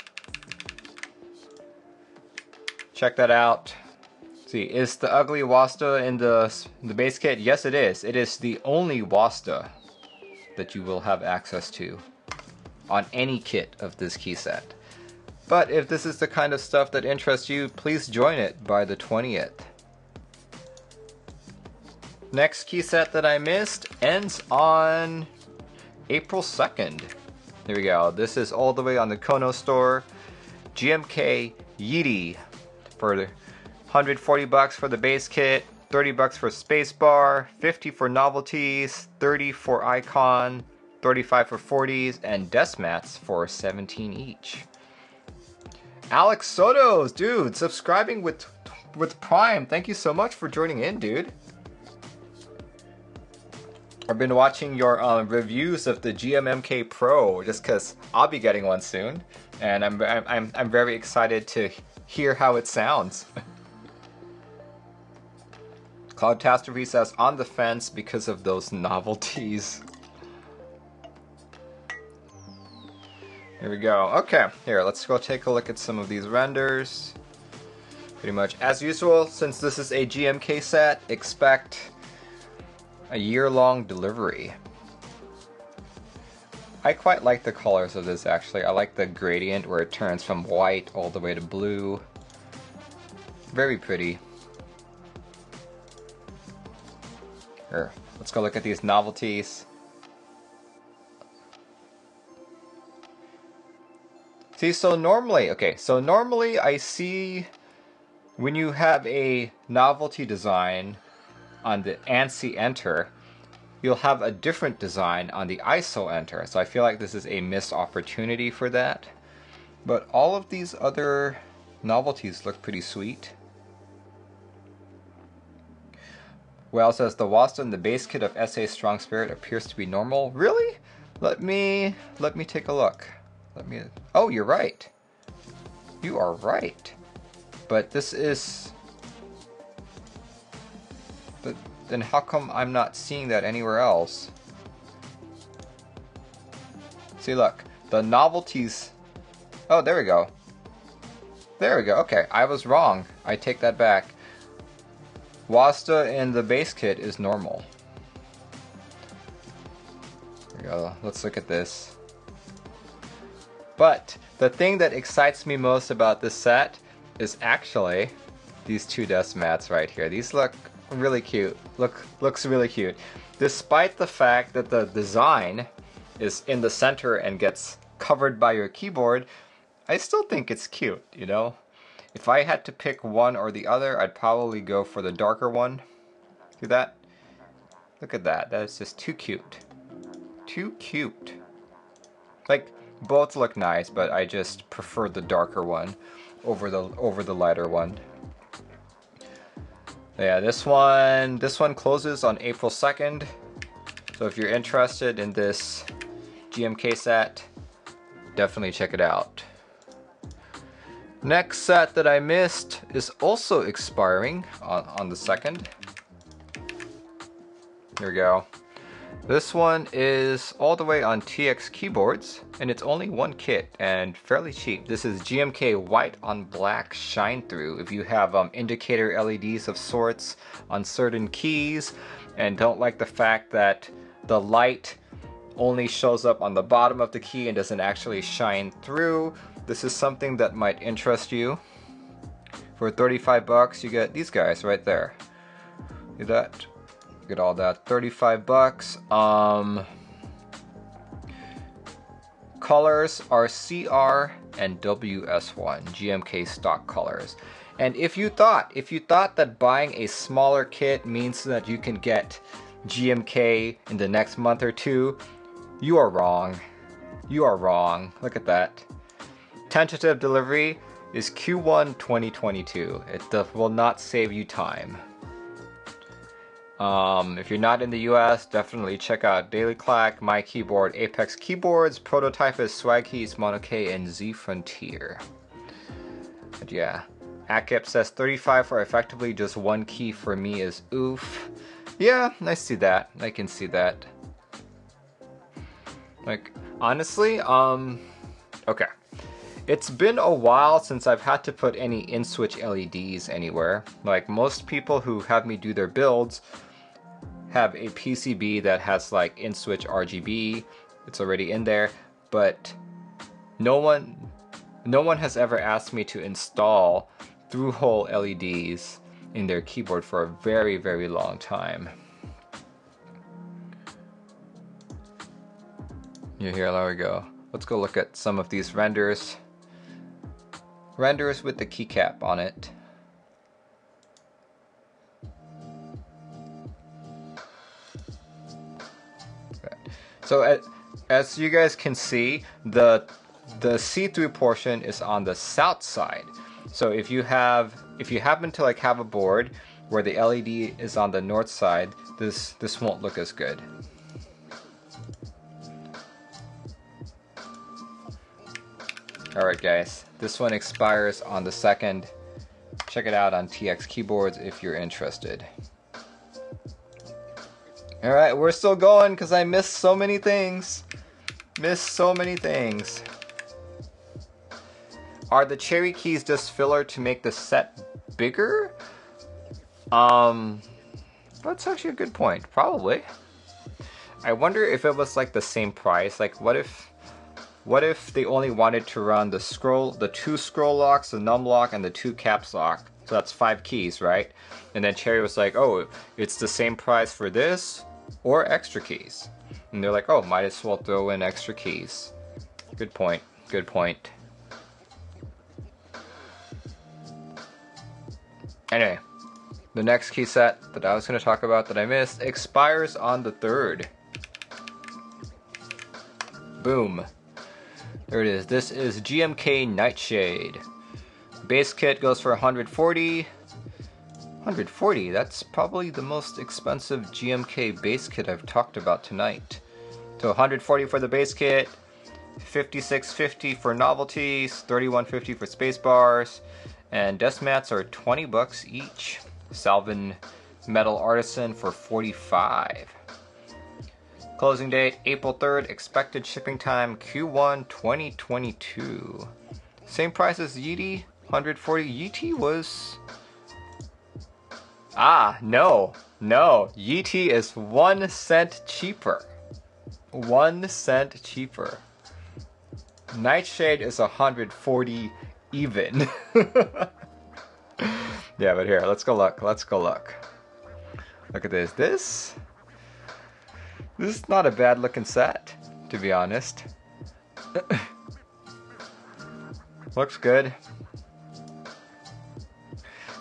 Check that out. See, is the ugly Wasta in the base kit? Yes, it is. It is the only Wasta that you will have access to on any kit of this key set. But if this is the kind of stuff that interests you, please join it by the 20th. Next key set that I missed ends on April 2nd. Here we go. This is all the way on the Kono store. GMK Yeeti for $140 for the base kit, $30 for spacebar, $50 for novelties, $30 for icon, $35 for 40s, and desk mats for $17 each. Alex Sotos, dude, subscribing with Prime. Thank you so much for joining in, dude. I've been watching your reviews of the GMK Pro just because I'll be getting one soon, and I'm very excited to hear how it sounds. Cloudtastrophe says on the fence because of those novelties. Here we go. Okay, here, let's go take a look at some of these renders. Pretty much as usual, since this is a GMK set, expect a year-long delivery. I quite like the colors of this actually. I like the gradient where it turns from white all the way to blue. Very pretty. Here, let's go look at these novelties. See, so normally I see when you have a novelty design on the ANSI enter, you'll have a different design on the ISO enter. So I feel like this is a missed opportunity for that. But all of these other novelties look pretty sweet. Well, says the Wasta in the base kit of SA Strong Spirit appears to be normal. Really? Let me take a look. Oh, you're right. You are right. But this is... But then how come I'm not seeing that anywhere else? See, look. The novelties... Oh, there we go. There we go. Okay, I was wrong. I take that back. Wasta in the base kit is normal. There we go. Let's look at this. But the thing that excites me most about this set is actually these two dust mats right here. These look really cute. Looks really cute. Despite the fact that the design is in the center and gets covered by your keyboard, I still think it's cute, you know? If I had to pick one or the other, I'd probably go for the darker one. See that? Look at that. That is just too cute. Too cute. Like, both look nice, but I just prefer the darker one over the lighter one. Yeah, this one closes on April 2nd. So if you're interested in this GMK set, definitely check it out. Next set that I missed is also expiring on the 2nd. Here we go. This one is all the way on TX keyboards, and it's only one kit and fairly cheap. This is GMK White on Black Shine Through. If you have indicator LEDs of sorts on certain keys and don't like the fact that the light only shows up on the bottom of the key and doesn't actually shine through, this is something that might interest you. For 35 bucks, you get these guys right there. See that? Get all that. 35 bucks. Colors are CR and WS1, GMK stock colors. And if you thought that buying a smaller kit means that you can get GMK in the next month or two, you are wrong. You are wrong. Look at that. Tentative delivery is Q1 2022. It will not save you time. If you're not in the US, definitely check out Daily Clack, My Keyboard, Apex Keyboards, Prototypist, Swag Keys, Monoke, and Z Frontier. But yeah, Akip says 35 for effectively just one key for me is oof. Yeah, I see that. I can see that. Like, honestly, okay. It's been a while since I've had to put any in-switch LEDs anywhere. Like, most people who have me do their builds have a PCB that has like in-switch RGB. It's already in there, but no one has ever asked me to install through-hole LEDs in their keyboard for a very, very long time. Yeah, here, there we go. Let's go look at some of these renders. Renders with the keycap on it. So as you guys can see, the see-through portion is on the south side. So if you happen to like have a board where the LED is on the north side, this won't look as good. Alright guys, this one expires on the 2nd. Check it out on TX Keyboards if you're interested. Alright, we're still going because I missed so many things. Are the cherry keys just filler to make the set bigger? That's actually a good point. Probably. I wonder if it was like the same price. Like, what if they only wanted to run the two scroll locks, the num lock, and the two caps lock? So that's 5 keys, right? And then Cherry was like, oh, it's the same price for this or extra keys. And they're like, oh, might as well throw in extra keys. Good point. Good point. Anyway, the next key set that I was going to talk about that I missed expires on the 3rd. Boom. There it is. This is GMK Nightshade. Base kit goes for 140. 140, that's probably the most expensive GMK base kit I've talked about tonight. So 140 for the base kit, 56.50 for novelties, 31.50 for space bars, and desk mats are 20 bucks each. Salvin Metal Artisan for 45. Closing date April 3rd, expected shipping time Q1 2022. Same price as Yeeti, 140. Yeeti was... no, Yeeti is 1 cent cheaper. 1 cent cheaper. Nightshade is 140 even. Yeah, but here, let's go look. Look at this. This is not a bad looking set, to be honest. Looks good.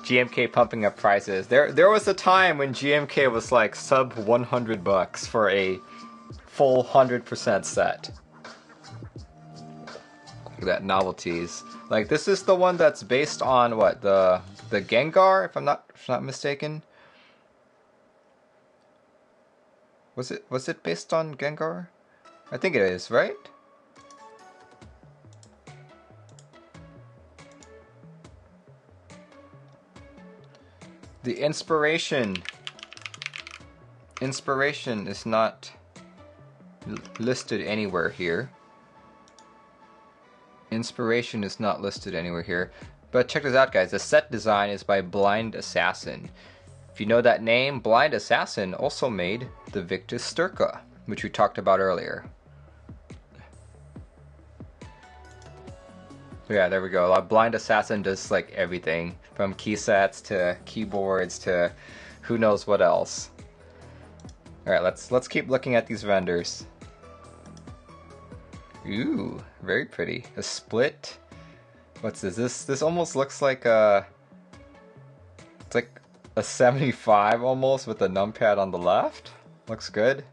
GMK pumping up prices. There was a time when GMK was like sub 100 bucks for a full 100% set. Look at that, novelties. Like, this is the one that's based on what, the Gengar, if I'm not mistaken. Was it based on Gengar? I think it is, right? The inspiration is not listed anywhere here. Inspiration is not listed anywhere here. But check this out, guys. The set design is by Blind Assassin. If you know that name, Blind Assassin also made the Viktus Styrka, which we talked about earlier. So yeah, there we go. Blind Assassin does like everything, from key sets to keyboards to who knows what else. All right, let's keep looking at these vendors. Ooh, very pretty. A split. What's this? This almost looks like a... It's like a 75 almost with a numpad on the left. Looks good.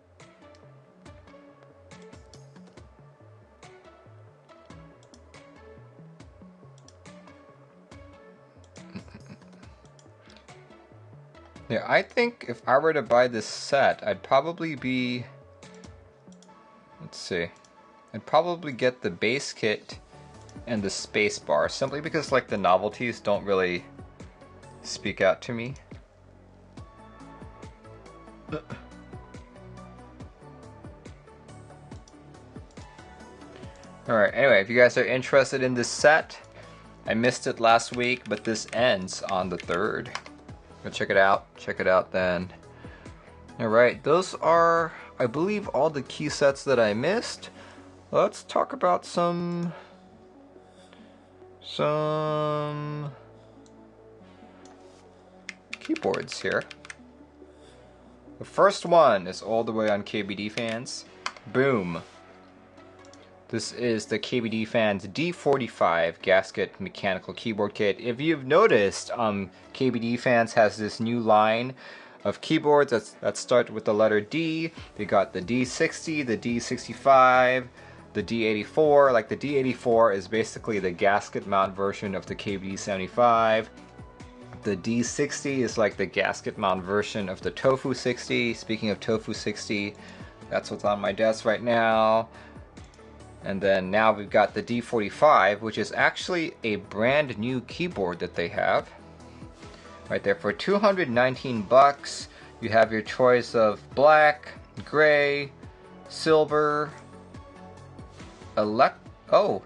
Yeah, I think if I were to buy this set, I'd probably be... Let's see. I'd probably get the base kit and the space bar, simply because like the novelties don't really speak out to me. Alright, anyway, if you guys are interested in this set, I missed it last week, but this ends on the 3rd. Go check it out then. Alright, those are, I believe, all the key sets that I missed. Let's talk about some keyboards here. The first one is all the way on KBDFans. Boom. This is the KBDFans D45 gasket mechanical keyboard kit. If you've noticed, KBDFans has this new line of keyboards that start with the letter D. They got the D60, the D65, the D84. Like, the D84 is basically the gasket mount version of the KBD75. The D60 is like the gasket mount version of the Tofu 60. Speaking of Tofu 60, that's what's on my desk right now. And then now we've got the D45, which is actually a brand new keyboard that they have. Right there, for 219 bucks, you have your choice of black, gray, silver, oh,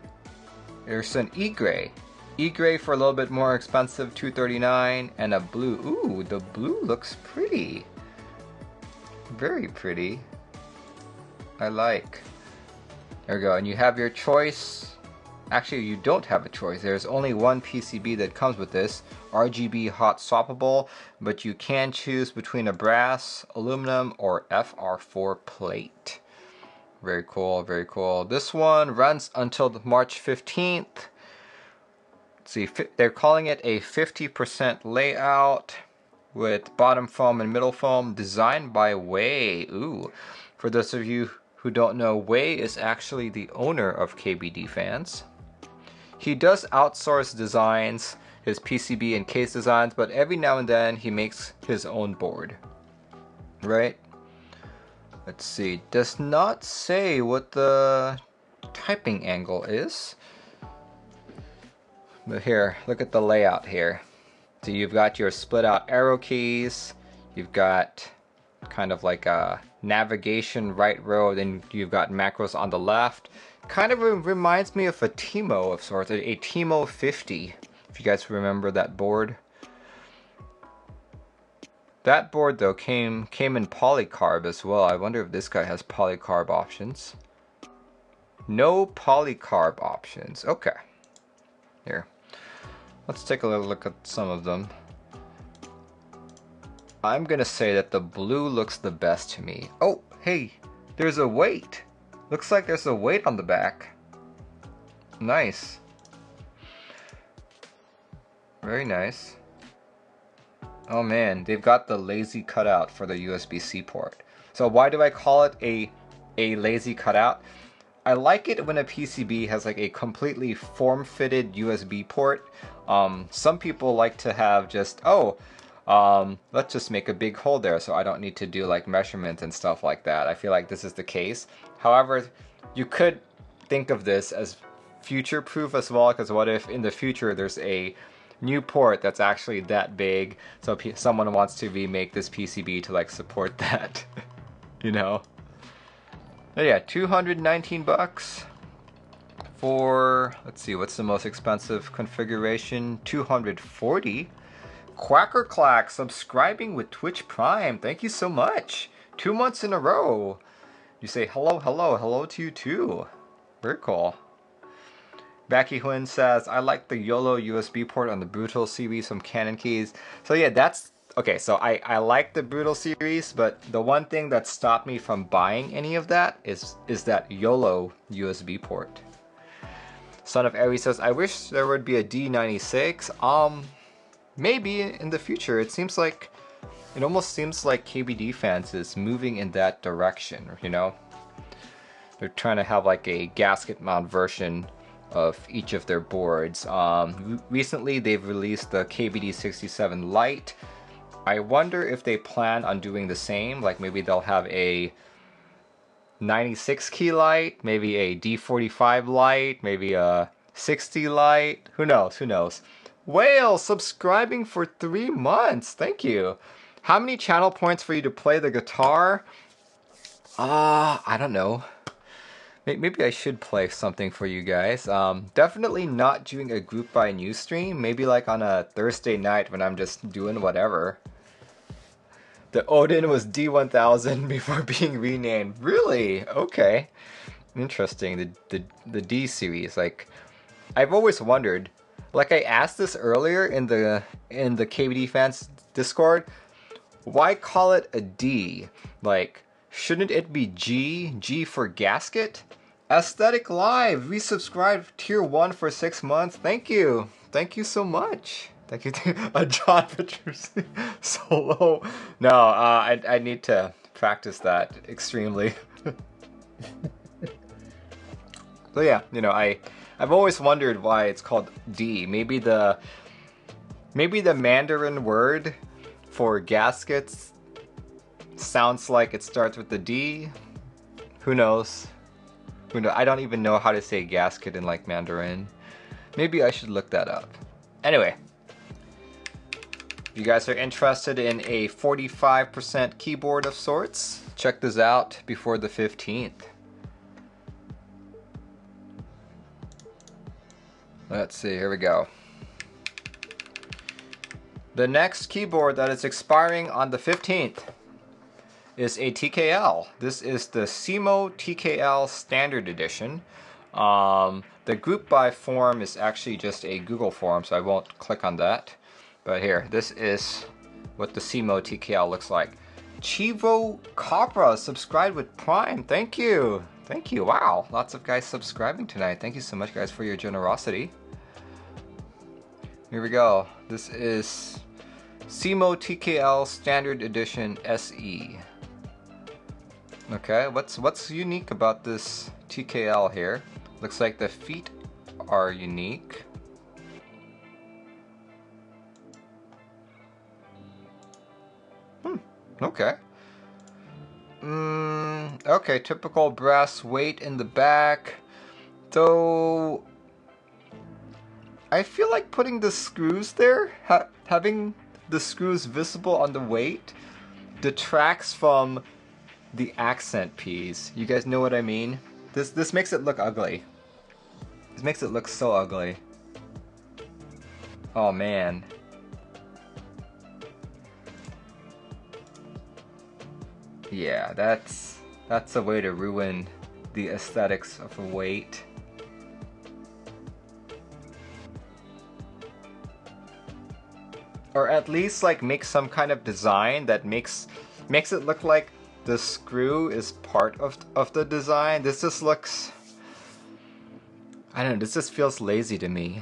there's an E-gray. E-gray for a little bit more expensive, $239, and a blue. Ooh, the blue looks pretty. Very pretty. I like. There we go, and you have your choice. Actually, you don't have a choice. There's only one PCB that comes with this, RGB hot swappable, but you can choose between a brass, aluminum, or FR4 plate. Very cool, very cool. This one runs until March 15th. Let's let's see, they're calling it a 50% layout with bottom foam and middle foam, designed by Wei. Ooh, for those of you who don't know, Wei is actually the owner of KBDFans. He does outsource designs, his PCB and case designs, but every now and then he makes his own board. Right? Let's see, does not say what the typing angle is. But here, look at the layout here. So you've got your split out arrow keys, you've got kind of like a navigation right row, then you've got macros on the left. Kind of reminds me of a Timo of sorts, a Timo 50, if you guys remember that board. That board though came in polycarb as well. I wonder if this guy has polycarb options. No polycarb options. Okay. Here. Let's take a little look at some of them. I'm gonna say that the blue looks the best to me. Oh, hey, there's a weight. Looks like there's a weight on the back. Nice. Very nice. Oh man, they've got the lazy cutout for the USB-C port. So why do I call it a lazy cutout? I like it when a PCB has like a completely form-fitted USB port. Some people like to have just, let's just make a big hole there so I don't need to do like measurements and stuff like that. I feel like this is the case. However, you could think of this as future-proof as well, because what if in the future there's a new port that's actually that big, so someone wants to remake this PCB to like support that, you know? But yeah, 219 bucks for, let's see, what's the most expensive configuration? 240. Quacker Clack subscribing with Twitch Prime. Thank you so much. 2 months in a row. You say hello, hello, hello to you too. Very cool. Becky Huynh says, I like the YOLO USB port on the Brutal series from Canon Keys. So yeah, that's, okay, so I like the Brutal series, but the one thing that stopped me from buying any of that is that YOLO USB port. Son of Aries says, I wish there would be a D96. Maybe in the future. It almost seems like KBDFans is moving in that direction, you know? They're trying to have like a gasket mount version of each of their boards. Recently they've released the KBD67 Lite. I wonder if they plan on doing the same, like maybe they'll have a 96 key light, maybe a D45 light, maybe a 60 light, who knows. Whale subscribing for 3 months, thank you. How many channel points for you to play the guitar? I don't know. Maybe I should play something for you guys. Definitely not doing a group by news stream. Maybe like on a Thursday night when I'm just doing whatever. The Odin was D1000 before being renamed. Really? Okay. Interesting. The D series. Like, I've always wondered. Like I asked this earlier in the KBDFans Discord. Why call it a D? Like, shouldn't it be G? G for gasket? Aesthetic Live, resubscribed tier 1 for 6 months. Thank you. Thank you so much. Thank you to a John Petrucci solo. No, I need to practice that extremely. So yeah, you know, I've always wondered why it's called D. Maybe the Mandarin word for gaskets sounds like it starts with the D. Who knows? I don't even know how to say gasket in like Mandarin. Maybe I should look that up. Anyway, if you guys are interested in a 45% keyboard of sorts, check this out before the 15th. Let's see, here we go. The next keyboard that is expiring on the 15th is a TKL. This is the SEMO TKL Standard Edition. The group by form is actually just a Google form, so I won't click on that. But here, this is what the SEMO TKL looks like. Chivo Capra subscribed with Prime. Thank you. Thank you. Wow, lots of guys subscribing tonight. Thank you so much, guys, for your generosity. Here we go. This is SEMO TKL Standard Edition SE. Okay, what's unique about this TKL here? Looks like the feet are unique. Okay. Okay, typical brass weight in the back. Though I feel like putting the screws there, having the screws visible on the weight, detracts from the accent piece. You guys know what I mean? This makes it look ugly. This makes it look so ugly. Oh man. Yeah, that's a way to ruin the aesthetics of a weight. Or at least like make some kind of design that makes it look like the screw is part of the design. This just looks, I don't know, this just feels lazy to me.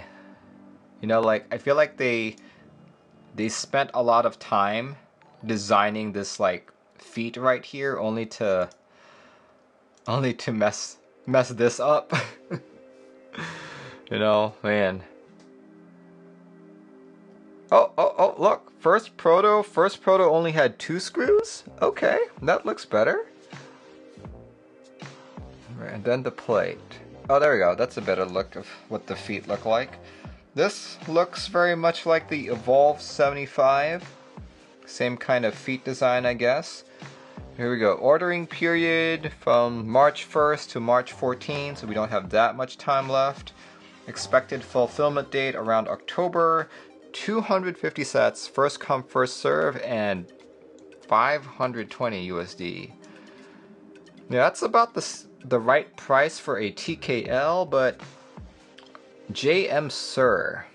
You know, like I feel like they spent a lot of time designing this like feet right here only to mess this up. You know, man. Oh, look. First proto only had 2 screws? Okay, that looks better. And then the plate. Oh, there we go. That's a better look of what the feet look like. This looks very much like the Evolve 75. Same kind of feet design, I guess. Here we go. Ordering period from March 1st to March 14th, so we don't have that much time left. Expected fulfillment date around October. 250 sets, first come first serve, and 520 USD. Yeah, that's about the right price for a TKL, but JM Sir,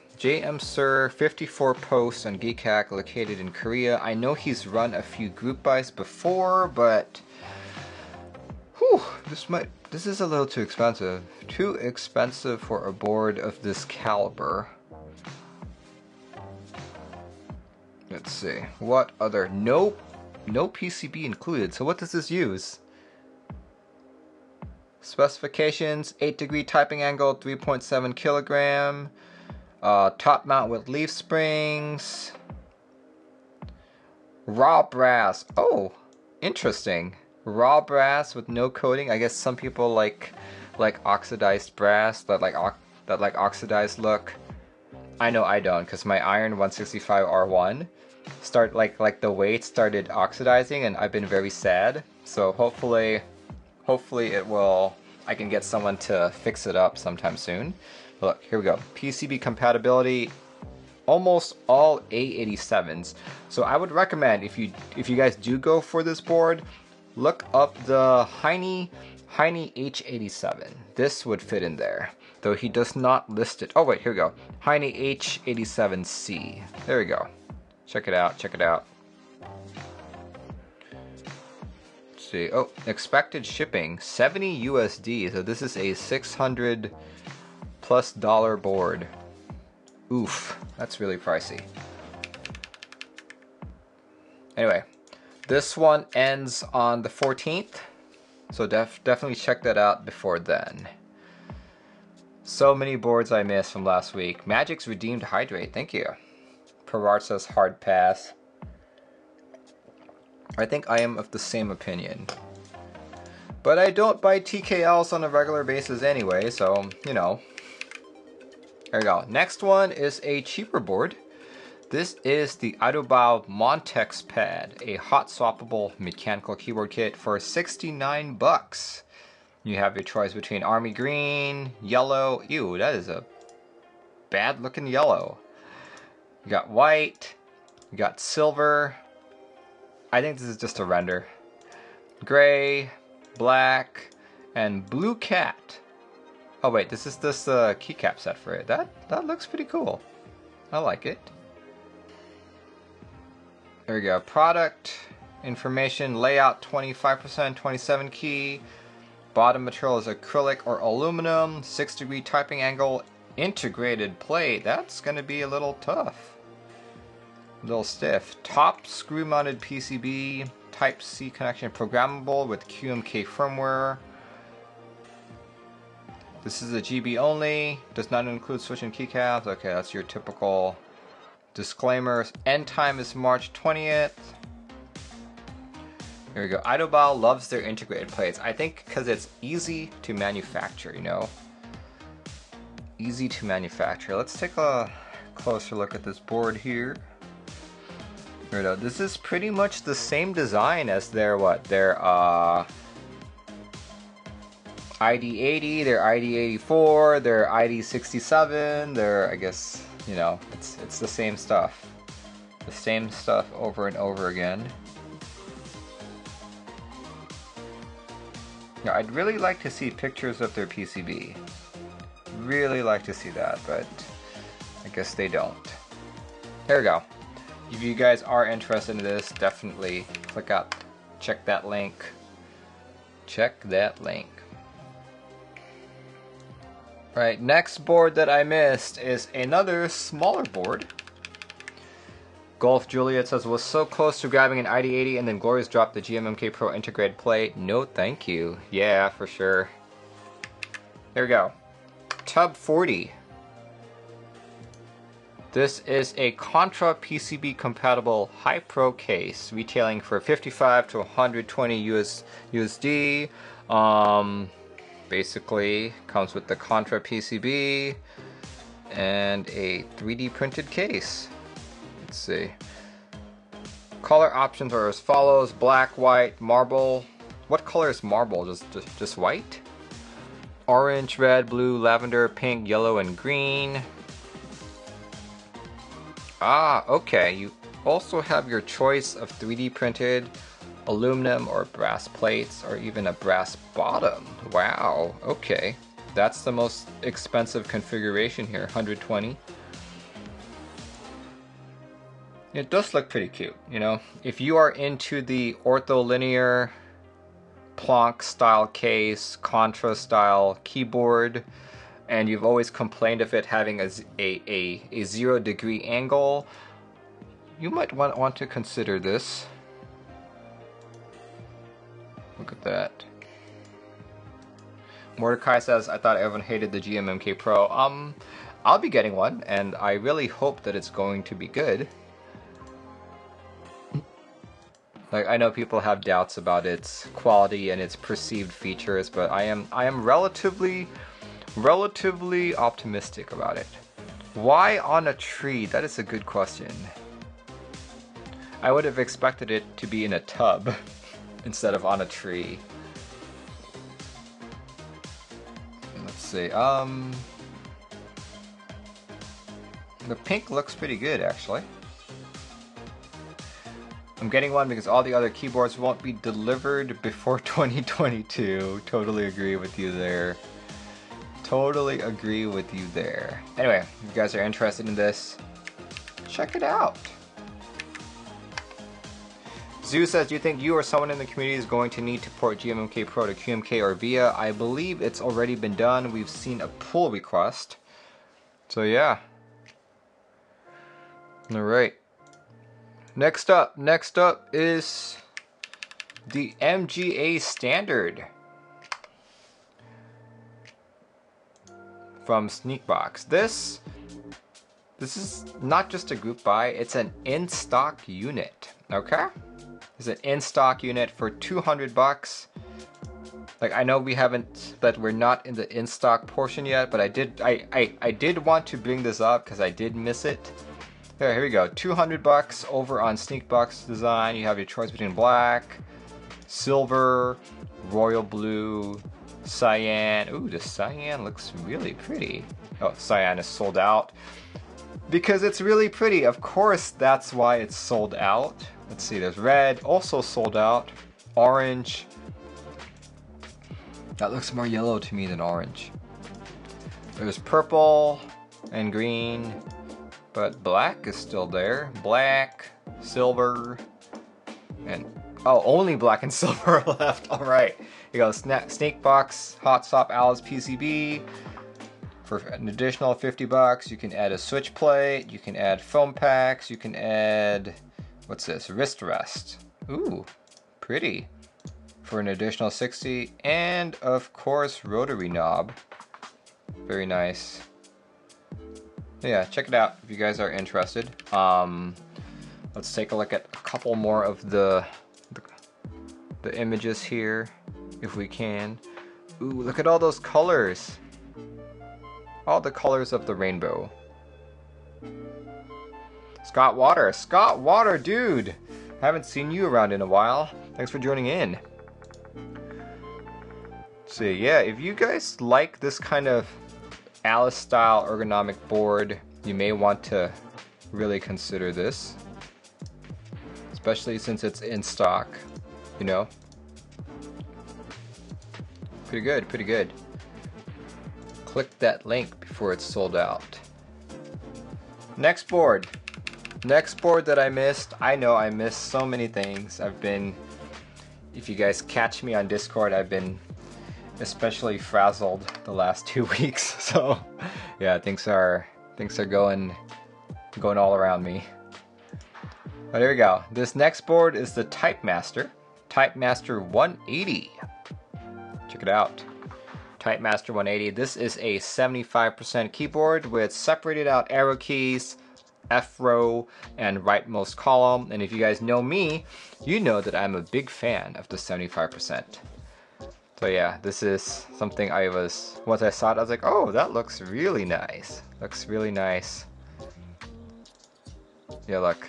54 posts on Geekhack, located in Korea. I know he's run a few group buys before, but whew, this is a little too expensive. Too expensive for a board of this caliber. Let's see. What other? No PCB included. So what does this use? Specifications: 8-degree typing angle, 3.7 kilogram. Top mount with leaf springs. Raw brass. Oh, interesting. Raw brass with no coating. I guess some people like oxidized brass that like oxidized look. I know I don't, because my Iron 165 R1 the weight started oxidizing, and I've been very sad. So hopefully I can get someone to fix it up sometime soon. Look, here we go. PCB compatibility, almost all A87s. So I would recommend, if you guys do go for this board, look up the Heine H87. This would fit in there, though he does not list it. Oh wait, here we go. Heine H87C. There we go. Check it out. Let's see. Oh, expected shipping, 70 USD. So this is a $600+ board. Oof, that's really pricey. Anyway, this one ends on the 14th. So definitely check that out before then. So many boards I missed from last week. Magic's Redeemed Hydrate, thank you. Perard says hard pass. I think I am of the same opinion. But I don't buy TKLs on a regular basis anyway, so, you know. There we go. Next one is a cheaper board. This is the IDOBAO Montex Pad, a hot swappable mechanical keyboard kit for 69 bucks. You have your choice between army green, yellow. Ew, that is a bad looking yellow. You got white, you got silver. I think this is just a render. Gray, black, and blue cat. Oh wait, this is this keycap set for it. That looks pretty cool. I like it. There we go. Product information, layout 25%, 27 key. Bottom material is acrylic or aluminum. 6-degree typing angle, integrated plate. That's going to be a little tough. A little stiff. Top screw mounted PCB, Type C connection, programmable with QMK firmware. This is a GB only, does not include switch and keycaps. Okay, that's your typical disclaimers. End time is March 20th. Here we go. IDOBAO loves their integrated plates. I think because it's easy to manufacture, you know. Easy to manufacture. Let's take a closer look at this board here. Here we go. This is pretty much the same design as their their ID80, their ID84, their ID67, their, I guess, you know, it's the same stuff. The same stuff over and over again. Yeah, I'd really like to see pictures of their PCB. Really like to see that, but I guess they don't. Here we go. If you guys are interested in this, definitely click up, check that link. Check that link. Right, next board that I missed is another smaller board. Golf Juliet says, was so close to grabbing an ID80 and then Glorious dropped the GMK Pro integrated plate. No thank you. Yeah, for sure. Here we go. Tub 40. This is a Contra PCB compatible high pro case, retailing for 55 to 120 USD. Basically comes with the Contra PCB and a 3D printed case. Let's see. Color options are as follows: black, white, marble. What color is marble? Just white? Orange, red, blue, lavender, pink, yellow, and green. Ah, okay. You also have your choice of 3D printed aluminum or brass plates, or even a brass bottom. Wow, okay. That's the most expensive configuration here, 120. It does look pretty cute, you know. If you are into the ortholinear Planck style case, Contra style keyboard, and you've always complained of it having a 0-degree angle, you might want to consider this. Look at that. Mordecai says, I thought everyone hated the GMK Pro. I'll be getting one, and I really hope that it's going to be good. Like, I know people have doubts about its quality and its perceived features, but I am relatively optimistic about it. Why on a tree? That is a good question. I would have expected it to be in a tub instead of on a tree. Let's see. The pink looks pretty good, actually. I'm getting one because all the other keyboards won't be delivered before 2022. Totally agree with you there. Totally agree with you there. Anyway, if you guys are interested in this, check it out. Zoo says, do you think you or someone in the community is going to need to port GMK Pro to QMK or VIA? I believe it's already been done. We've seen a pull request. So yeah. Alright. Next up is the MGA Standard from Sneakbox. This is not just a group buy, it's an in-stock unit, okay? It's an in-stock unit for 200 bucks. Like, I know we're not in the in-stock portion yet, but I did want to bring this up because I did miss it. Here we go. 200 bucks over on Sneakbox Design. You have your choice between black, silver, royal blue, cyan. Ooh, the cyan looks really pretty. Oh, cyan is sold out. Because it's really pretty. Of course, that's why it's sold out. Let's see, there's red, also sold out. Orange. That looks more yellow to me than orange. There's purple and green. But black is still there. Black, silver, and oh, only black and silver are left. All right, here goes Sneakbox Hot Stop Alice PCB. For an additional 50 bucks, you can add a switch plate, you can add foam packs, you can add, what's this, wrist rest. Ooh, pretty. For an additional 60, and of course, rotary knob. Very nice. Yeah, check it out if you guys are interested. Let's take a look at a couple more of the images here, if we can. Ooh, look at all those colors. All the colors of the rainbow. Scott Water, dude! Haven't seen you around in a while. Thanks for joining in. So yeah, if you guys like this kind of Alice style ergonomic board, you may want to really consider this. Especially since it's in stock, you know. Pretty good, pretty good. Click that link before it's sold out. Next board that I missed. I know I missed so many things. If you guys catch me on Discord, I've been especially frazzled the last 2 weeks. So yeah, things are going all around me. But here we go. This next board is the Typemaster 180. Check it out. Typemaster 180. This is a 75% keyboard with separated out arrow keys, F row, and rightmost column. And if you guys know me, you know that I'm a big fan of the 75%. So yeah, this is something once I saw it, I was like, oh, that looks really nice. Looks really nice. Yeah, look.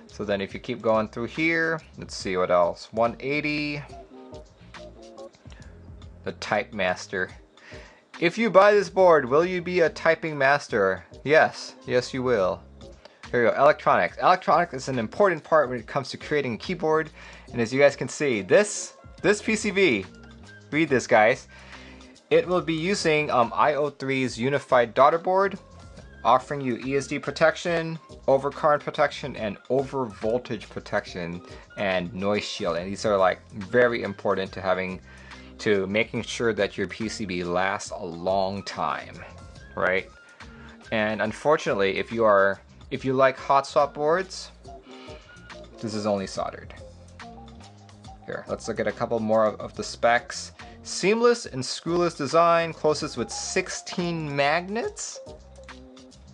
So then if you keep going through here, let's see what else. 180. The Typemaster. If you buy this board, will you be a typing master? Yes, yes you will. Here we go, electronics. Electronics is an important part when it comes to creating a keyboard. And as you guys can see, this PCB, read this guys, it will be using IO3's unified daughter board, offering you ESD protection, overcurrent protection, and over voltage protection, and noise shield. And these are like very important to making sure that your PCB lasts a long time, right? And unfortunately, if you like hot swap boards, this is only soldered. Here, let's look at a couple more of the specs. Seamless and screwless design, closest with 16 magnets.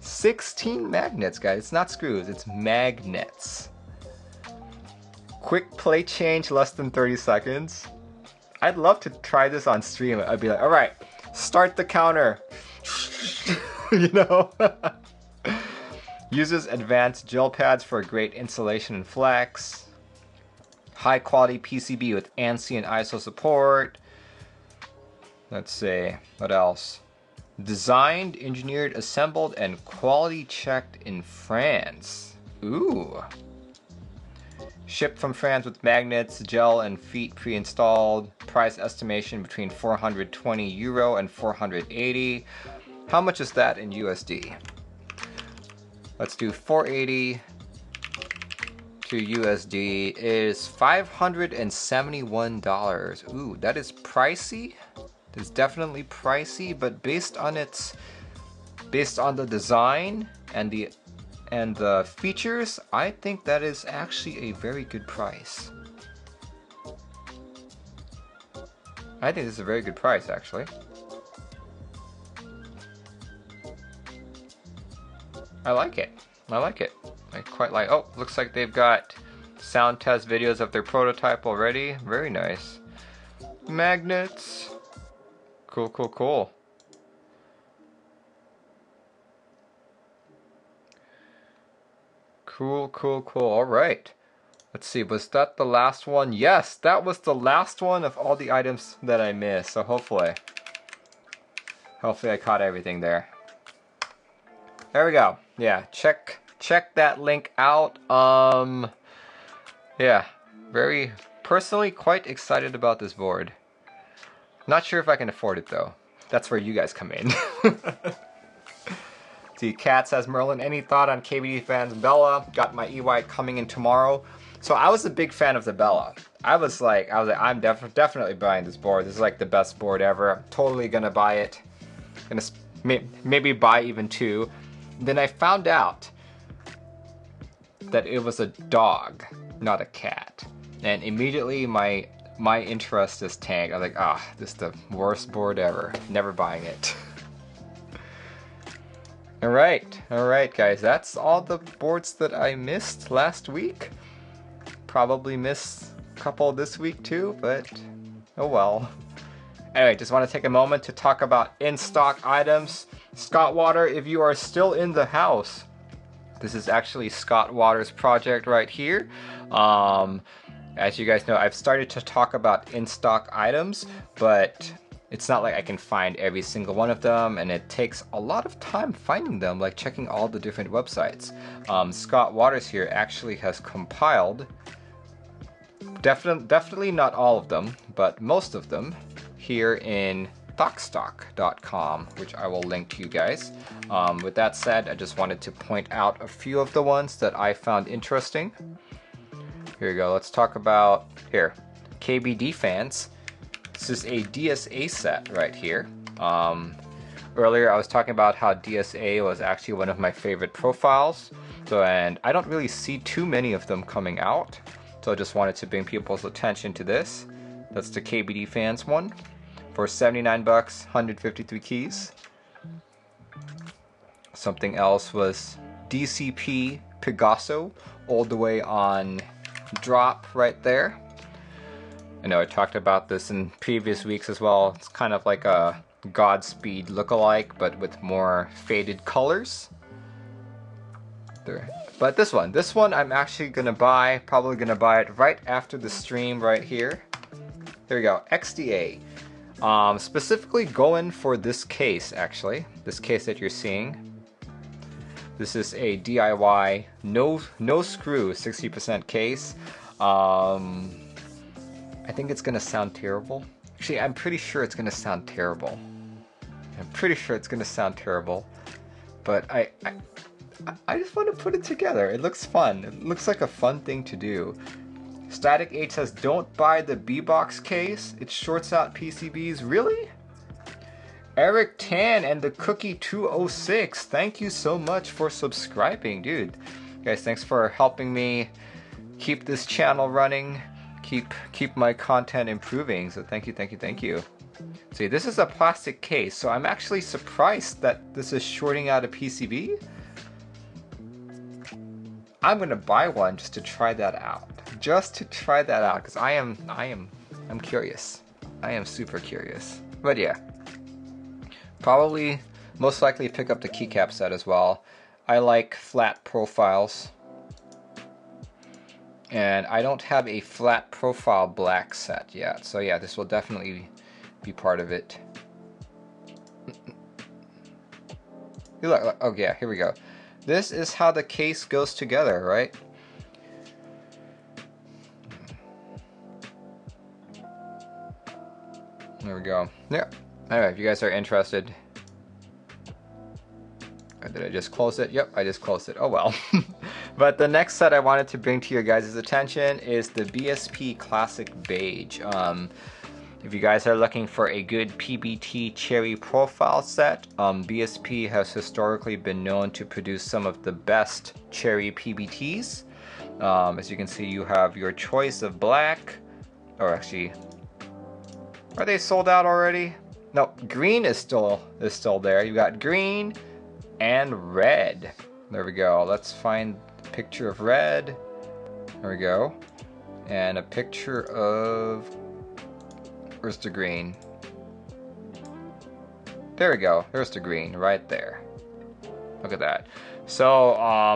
16 magnets, guys. It's not screws, it's magnets. Quick plate change, less than 30 seconds. I'd love to try this on stream. I'd be like, all right, start the counter. You know? Uses advanced gel pads for great insulation and flex. High quality PCB with ANSI and ISO support. Let's see, what else? Designed, engineered, assembled, and quality checked in France. Ooh. Shipped from France with magnets, gel, and feet pre-installed. Price estimation between 420 euro and 480. How much is that in USD? Let's do 480 to USD is $571. Ooh, that is pricey. It's definitely pricey, but based on the design and the features, I think that is actually a very good price. I think this is a very good price, actually. I like it. I like it. I quite like. Oh, looks like they've got sound test videos of their prototype already. Very nice. Magnets. Cool, cool, cool. Cool, cool, cool. All right. Let's see. Was that the last one? Yes, that was the last one of all the items that I missed. So hopefully I caught everything there. There we go. Yeah, check that link out. Yeah, very personally quite excited about this board. Not sure if I can afford it though. That's where you guys come in. See, Kat says, Merlin, any thought on KBDFans Bella? Got my EY coming in tomorrow. So I was a big fan of the Bella. I was like, I'm definitely buying this board. This is like the best board ever. I'm totally gonna buy it. Gonna maybe buy even 2. Then I found out that it was a dog, not a cat. And immediately my interest is tanked. I was like, this is the worst board ever. Never buying it. Alright guys, that's all the boards that I missed last week. Probably missed a couple this week too, but oh well. Anyway, just want to take a moment to talk about in-stock items. Scott Water, if you are still in the house, this is actually Scott Water's project right here. As you guys know, I've started to talk about in-stock items, but it's not like I can find every single one of them, and it takes a lot of time finding them, like checking all the different websites. Scott Waters here actually has compiled, definitely not all of them, but most of them here in Thoughtstock.com, which I will link to you guys. With that said, I just wanted to point out a few of the ones that I found interesting. Here we go, let's talk about, KBDFans. This is a DSA set right here. Earlier I was talking about how DSA was actually one of my favorite profiles. And I don't really see too many of them coming out. So I just wanted to bring people's attention to this. That's the KBDFans one. For 79 bucks, 153 keys. Something else was DCP Pegaso, all the way on drop right there. I know I talked about this in previous weeks as well. It's kind of like a Godspeed lookalike, but with more faded colors. There. But this one I'm actually gonna buy, probably gonna buy it right after the stream right here. There we go, XDA. Specifically going for this case, actually. This case that you're seeing. This is a DIY, no screw, 60% case. I think it's gonna sound terrible. Actually, I'm pretty sure it's gonna sound terrible. But I just want to put it together. It looks fun. It looks like a fun thing to do. Static H says, don't buy the B-Box case. It shorts out PCBs. Really? Eric Tan and the Cookie 206. Thank you so much for subscribing, dude. Guys, thanks for helping me keep this channel running. Keep my content improving. So thank you. See, this is a plastic case, so I'm actually surprised that this is shorting out a PCB. I'm gonna buy one just to try that out. Because I'm curious. I am super curious. But yeah. Probably most likely pick up the keycap set as well. I like flat profiles. And I don't have a flat profile black set yet. So yeah, this will definitely be part of it. Look, oh yeah, here we go. This is how the case goes together, right? There we go. Yeah. Anyway, if you guys are interested. Did I just close it? Yep, I just closed it. Oh well. But the next set I wanted to bring to your guys' attention is the BSP Classic Beige. If you guys are looking for a good PBT cherry profile set, BSP has historically been known to produce some of the best cherry PBTs. As you can see, you have your choice of black, or actually, are they sold out already? No, green is still there. You got green and red. There we go. Let's find a picture of red. There we go. And a picture of, where's the green? There we go. There's the green right there. Look at that. So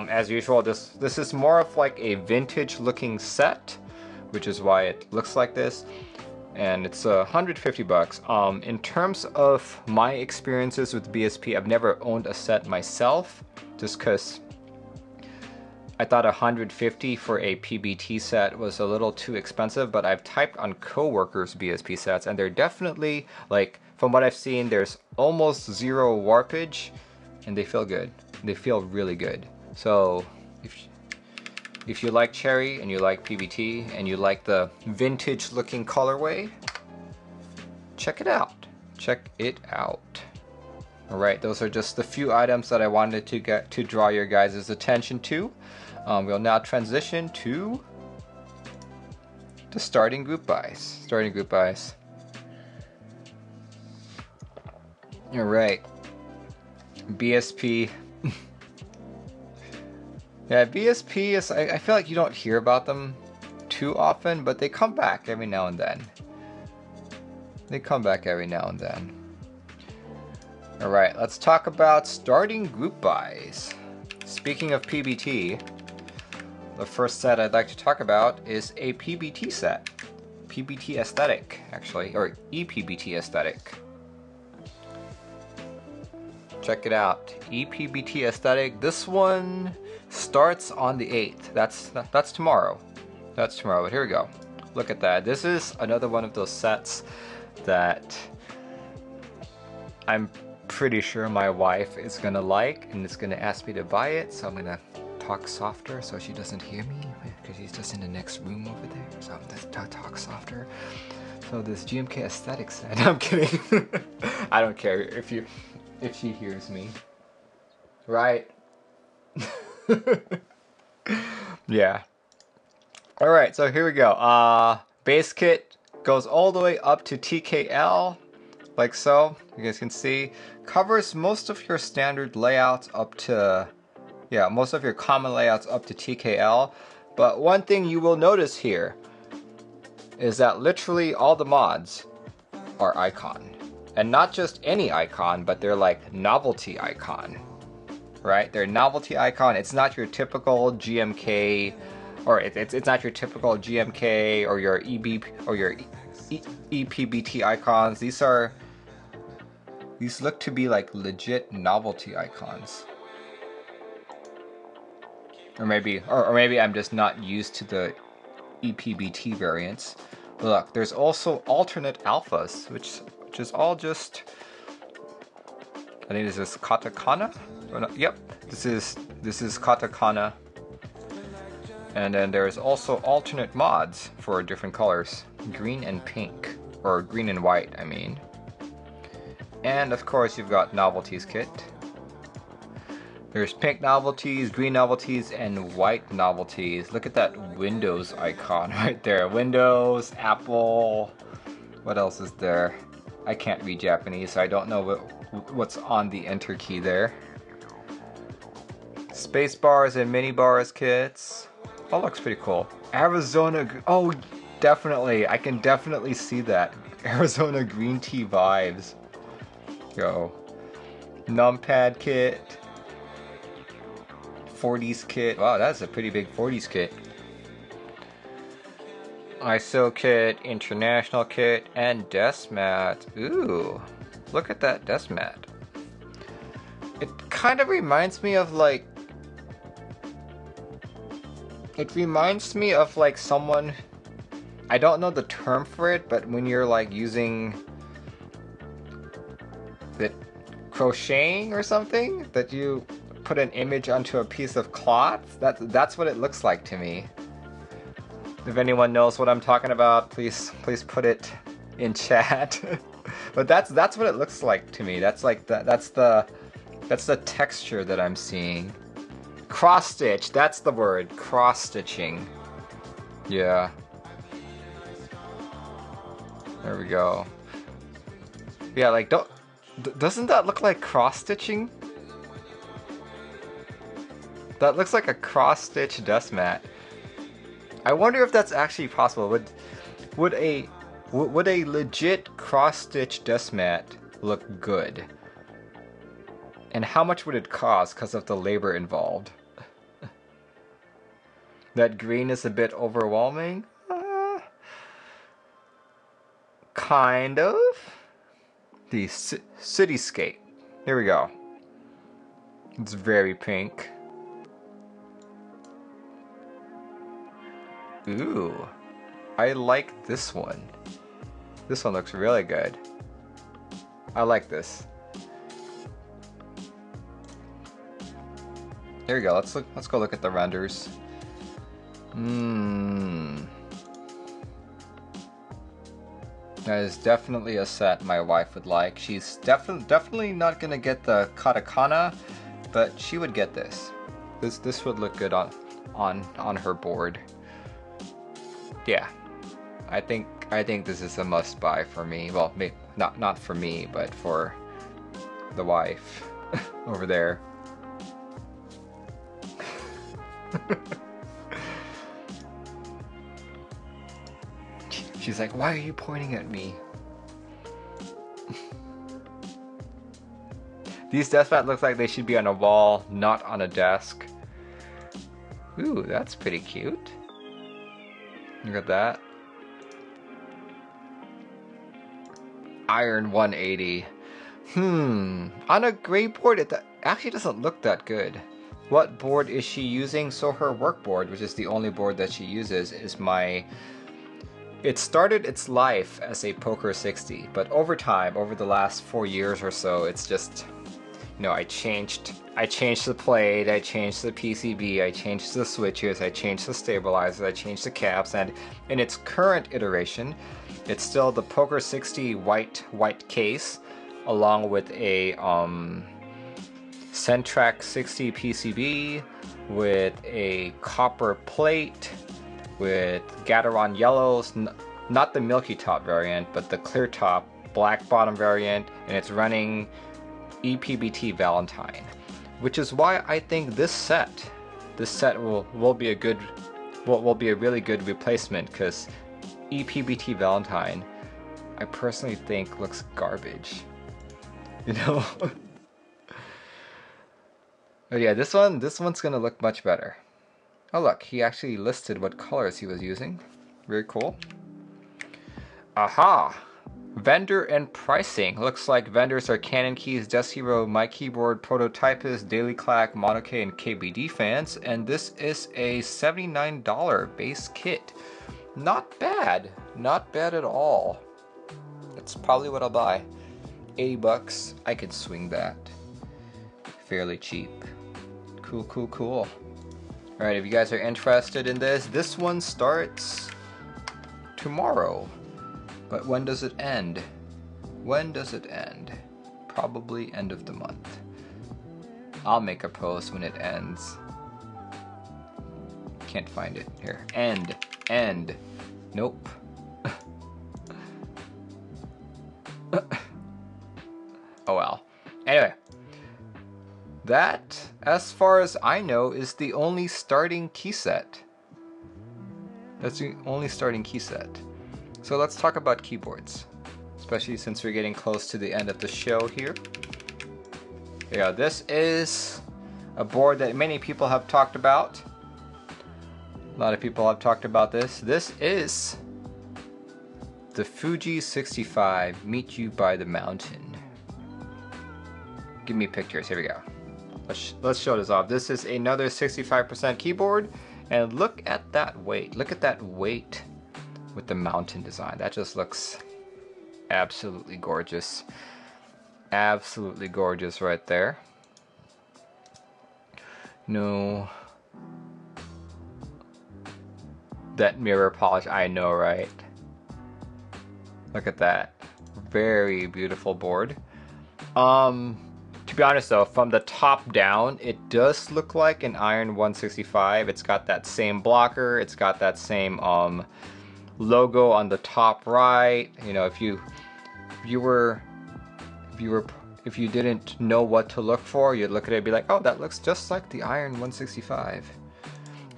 as usual, this is more of like a vintage looking set, which is why it looks like this. And it's 150 bucks. In terms of my experiences with BSP, I've never owned a set myself, just because I thought 150 for a PBT set was a little too expensive, but I've typed on coworkers' BSP sets, and they're definitely, like, from what I've seen, there's almost zero warpage, and they feel good. They feel really good. So if you like cherry and you like PBT and you like the vintage looking colorway, check it out. Check it out. Alright, those are just the few items that I wanted to draw your guys' attention to. We'll now transition to the starting group buys. Alright. BSP. Yeah, BSP is, I feel like you don't hear about them too often, but they come back every now and then. Alright, let's talk about starting group buys. Speaking of PBT, the first set I'd like to talk about is a PBT set. PBT aesthetic, actually, or ePBT aesthetic. Check it out, ePBT aesthetic. This one starts on the 8th. That's tomorrow. But here we go. Look at that. This is another one of those sets that I'm pretty sure my wife is gonna like and is gonna ask me to buy it, so I'm gonna talk softer so she doesn't hear me because she's just in the next room over there, so I'm gonna talk softer. So this GMK aesthetic set, I'm kidding. I don't care if she hears me, right? Yeah. Alright, so here we go. Base kit goes all the way up to TKL, like so. You guys can see. Covers most of your standard layouts up to, yeah, most of your common layouts up to TKL. But one thing you will notice here is that literally all the mods are icon. And not just any icon, but they're like novelty icon. Right? They're novelty icon. It's not your typical GMK, or it's not your typical GMK or your ePBT icons. These look to be like legit novelty icons. Or maybe I'm just not used to the ePBT variants. Look, there's also alternate alphas, which is all just, I think this is katakana? Or no, yep, this is katakana. And then there's also alternate mods for different colors, green and pink, or green and white, I mean. And of course you've got novelties kit. There's pink novelties, green novelties, and white novelties. Look at that Windows icon right there. Windows, Apple, what else is there? I can't read Japanese, so I don't know what's on the enter key there. Space bars and mini bars kits. Oh, looks pretty cool. Arizona, oh, definitely. I can definitely see that. Arizona green tea vibes. Go. Numpad kit. 40s kit. Wow, that's a pretty big 40s kit. ISO kit, international kit, and desk mat. Ooh, look at that desk mat. It kind of reminds me of like, someone, I don't know the term for it, but when you're like using the crocheting or something, that you put an image onto a piece of cloth, that's what it looks like to me. If anyone knows what I'm talking about, please put it in chat. But that's what it looks like to me. That's like that's the texture that I'm seeing. Cross stitch, that's the word. Cross stitching. Yeah. There we go. Yeah, like doesn't that look like cross stitching? That looks like a cross stitch desk mat. I wonder if that's actually possible. Would a legit cross stitch desk mat look good? And how much would it cost because of the labor involved? That green is a bit overwhelming? Kind of. The cityscape. Here we go. It's very pink. Ooh, I like this one. This one looks really good. I like this. Here we go. Let's go look at the renders. That is definitely a set my wife would like. She's definitely not gonna get the katakana, but she would get this. This would look good on her board. Yeah, I think this is a must buy for me. Well, maybe not for me, but for the wife over there. She's like, why are you pointing at me? These desk mats look like they should be on a wall, not on a desk. Ooh, that's pretty cute. Look at that. Iron 180. On a gray board, it actually doesn't look that good. What board is she using? So her work board, which is the only board that she uses, is my... It started its life as a Poker 60, but over time, over the last 4 years or so, it's just, you know, I changed the plate, I changed the PCB, I changed the switches, I changed the stabilizers, I changed the caps, and in its current iteration, it's still the Poker 60 white case, along with a Centrac 60 PCB with a copper plate, with Gateron yellows, not the milky top variant, but the clear top, black bottom variant, and it's running ePBT Valentine, which is why I think this set will be a really good replacement, because ePBT Valentine, I personally think looks garbage, you know. But yeah, this one's gonna look much better. Oh look, he actually listed what colors he was using. Very cool. Aha! Vendor and pricing. Looks like vendors are Canon Keys, Desk Hero, My Keyboard, Prototypist, Daily Clack, Monoke, and KBDFans. And this is a $79 base kit. Not bad. Not bad at all. That's probably what I'll buy. 80 bucks. I could swing that. Fairly cheap. Cool, cool, cool. Alright, if you guys are interested in this one starts tomorrow. But when does it end? When does it end? Probably end of the month. I'll make a post when it ends. Can't find it. Here. End. Nope. Oh well. Anyway. That, as far as I know, is the only starting key set. That's the only starting key set. So let's talk about keyboards, especially since we're getting close to the end of the show here. Yeah, this is a board that many people have talked about. A lot of people have talked about this. This is the Fuji 65 Meet You by the Mountain. Give me pictures. Here we go. Let's show this off. This is another 65% keyboard, and look at that weight. Look at that weight with the mountain design. That just looks absolutely gorgeous. Absolutely gorgeous right there. No. That mirror polish, I know, right? Look at that. Very beautiful board. To be honest though, from the top down, it does look like an Iron 165. It's got that same blocker, it's got that same logo on the top right. You know, if you didn't know what to look for, you'd look at it and be like, oh, that looks just like the Iron 165.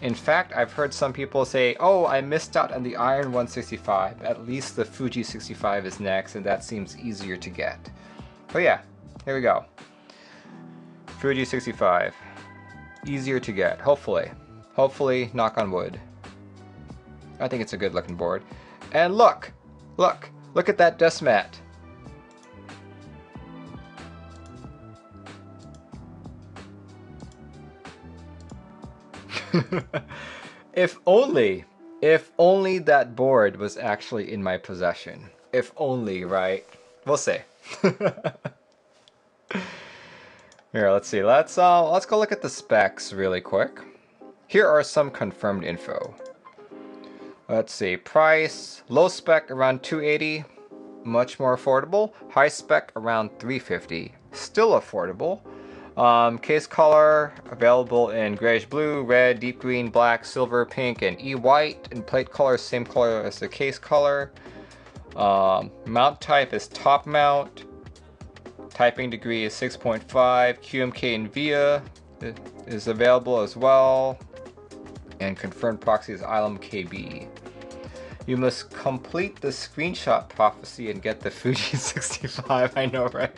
In fact, I've heard some people say, oh, I missed out on the Iron 165. At least the Fuji 65 is next, and that seems easier to get. But yeah, here we go. Fuji 65. Easier to get, hopefully. Hopefully, knock on wood. I think it's a good looking board. And look at that desk mat. If only that board was actually in my possession. If only, right? We'll see. Here, let's see. Let's go look at the specs really quick. Here are some confirmed info. Let's see. Price, low spec around 280. much more affordable. High spec around $350, still affordable. Case color available in grayish blue, red, deep green, black, silver, pink, and white. And plate color same color as the case color. Mount type is top mount. Typing degree is 6.5. QMK and VIA is available as well. And confirmed proxy is ILM-KB. You must complete the screenshot prophecy and get the Fuji 65. I know, right?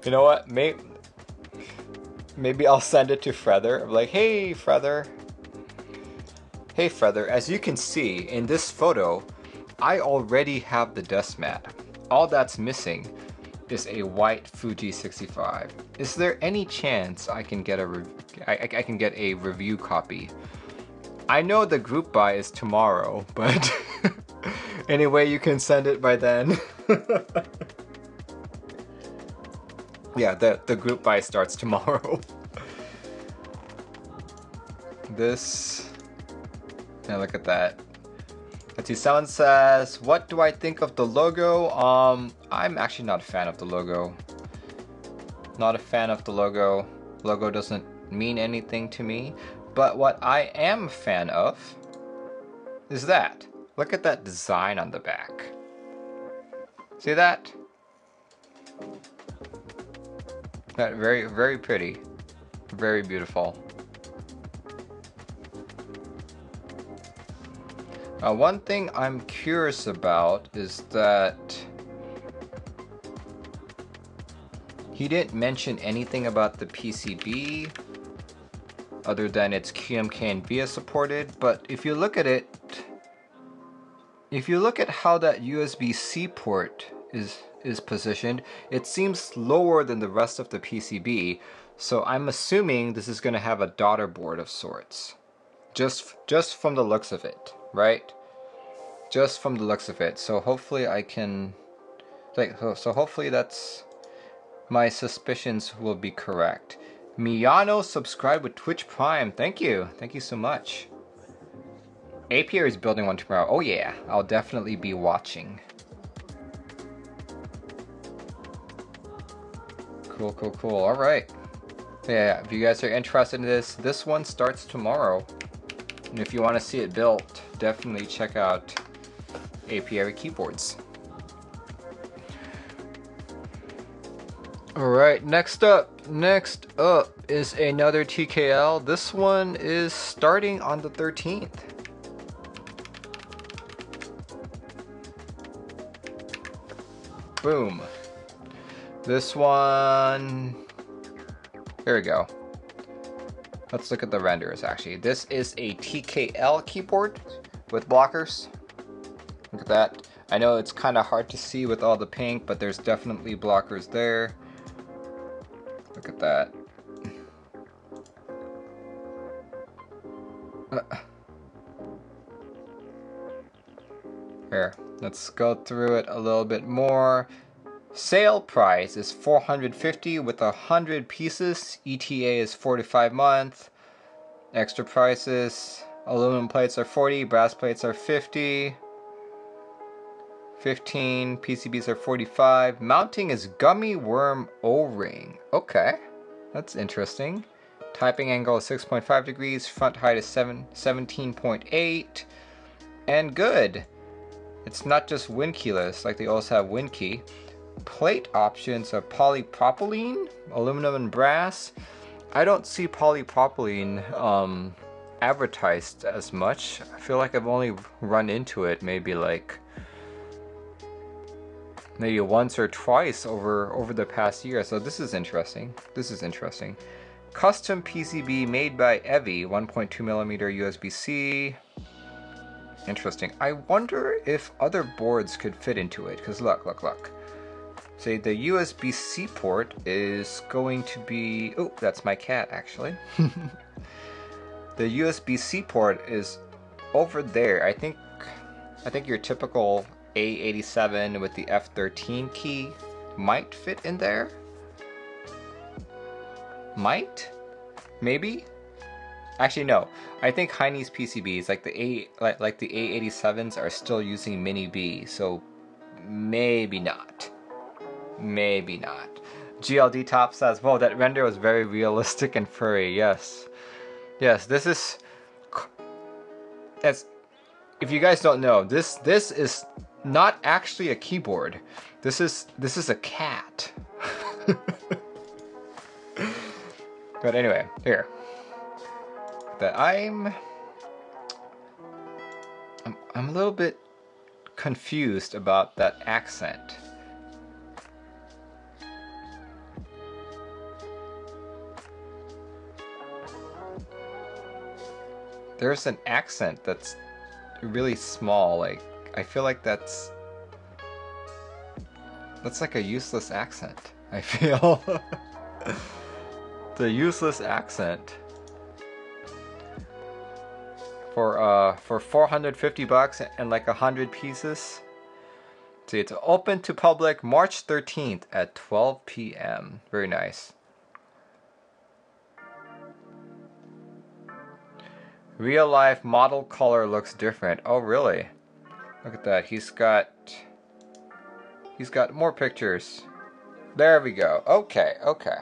You know what? Maybe I'll send it to Feather. I'm like, hey, Feather. Hey, Feather. As you can see in this photo, I already have the desk mat. All that's missing is a white Fuji 65. Is there any chance I can get a review copy? I know the group buy is tomorrow, but anyway, you can send it by then. Yeah, the group buy starts tomorrow. This, now look at that. Let's see, someone says, what do I think of the logo? I'm actually not a fan of the logo. Not a fan of the logo. Logo doesn't mean anything to me. But what I am a fan of is that. Look at that design on the back. See that? That very, very pretty. Very beautiful. One thing I'm curious about is that he didn't mention anything about the PCB other than it's QMK and VIA supported, but if you look at it, if you look at how that USB-C port is positioned, it seems lower than the rest of the PCB, so I'm assuming this is going to have a daughter board of sorts. Just from the looks of it, right? Just from the looks of it. So hopefully I can, so hopefully that's, my suspicions will be correct. Miyano subscribed with Twitch Prime. Thank you. Thank you so much. APR is building one tomorrow. Oh yeah, I'll definitely be watching. Cool, cool, cool. All right. Yeah, if you guys are interested in this one starts tomorrow. And if you want to see it built, definitely check out APR keyboards. Alright, next up is another TKL. This one is starting on the 13th. Boom. This one, here we go. Let's look at the renders actually. This is a TKL keyboard with blockers. Look at that. I know it's kind of hard to see with all the pink, but there's definitely blockers there. Look at that. Here, let's go through it a little bit more. Sale price is $450 with 100 pieces. ETA is 45 months. Extra prices, aluminum plates are 40, brass plates are 50. 15, PCBs are 45. Mounting is gummy worm O-ring. Okay, that's interesting. Typing angle is 6.5 degrees. Front height is 17.8. And good. It's not just windkeyless, like they also have windkey. Plate options are polypropylene, aluminum, and brass. I don't see polypropylene advertised as much. I feel like I've only run into it maybe once or twice over the past year. So this is interesting. This is interesting. Custom PCB made by Evi, 1.2mm USB-C. Interesting. I wonder if other boards could fit into it, because look. Say the USB-C port is going to be, oh, that's my cat actually. The USB-C port is over there. I think your typical A87 with the F13 key might fit in there. Might? Maybe? Actually, no. I think Heine's PCBs, like the A87s, are still using Mini B, so maybe not. Maybe not. GLD Top says, "Whoa, that render was very realistic and furry." Yes, yes. This is, as if you guys don't know, this is not actually a keyboard. This is a cat. But anyway, here. That I'm a little bit confused about that accent. There's an accent that's really small. Like, I feel like that's like a useless accent. I feel the useless accent. For 450 bucks and like 100 pieces. See, it's open to public March 13th at 12 p.m. Very nice. Real life model color looks different. Oh, really? Look at that. He's got more pictures. There we go. Okay, okay.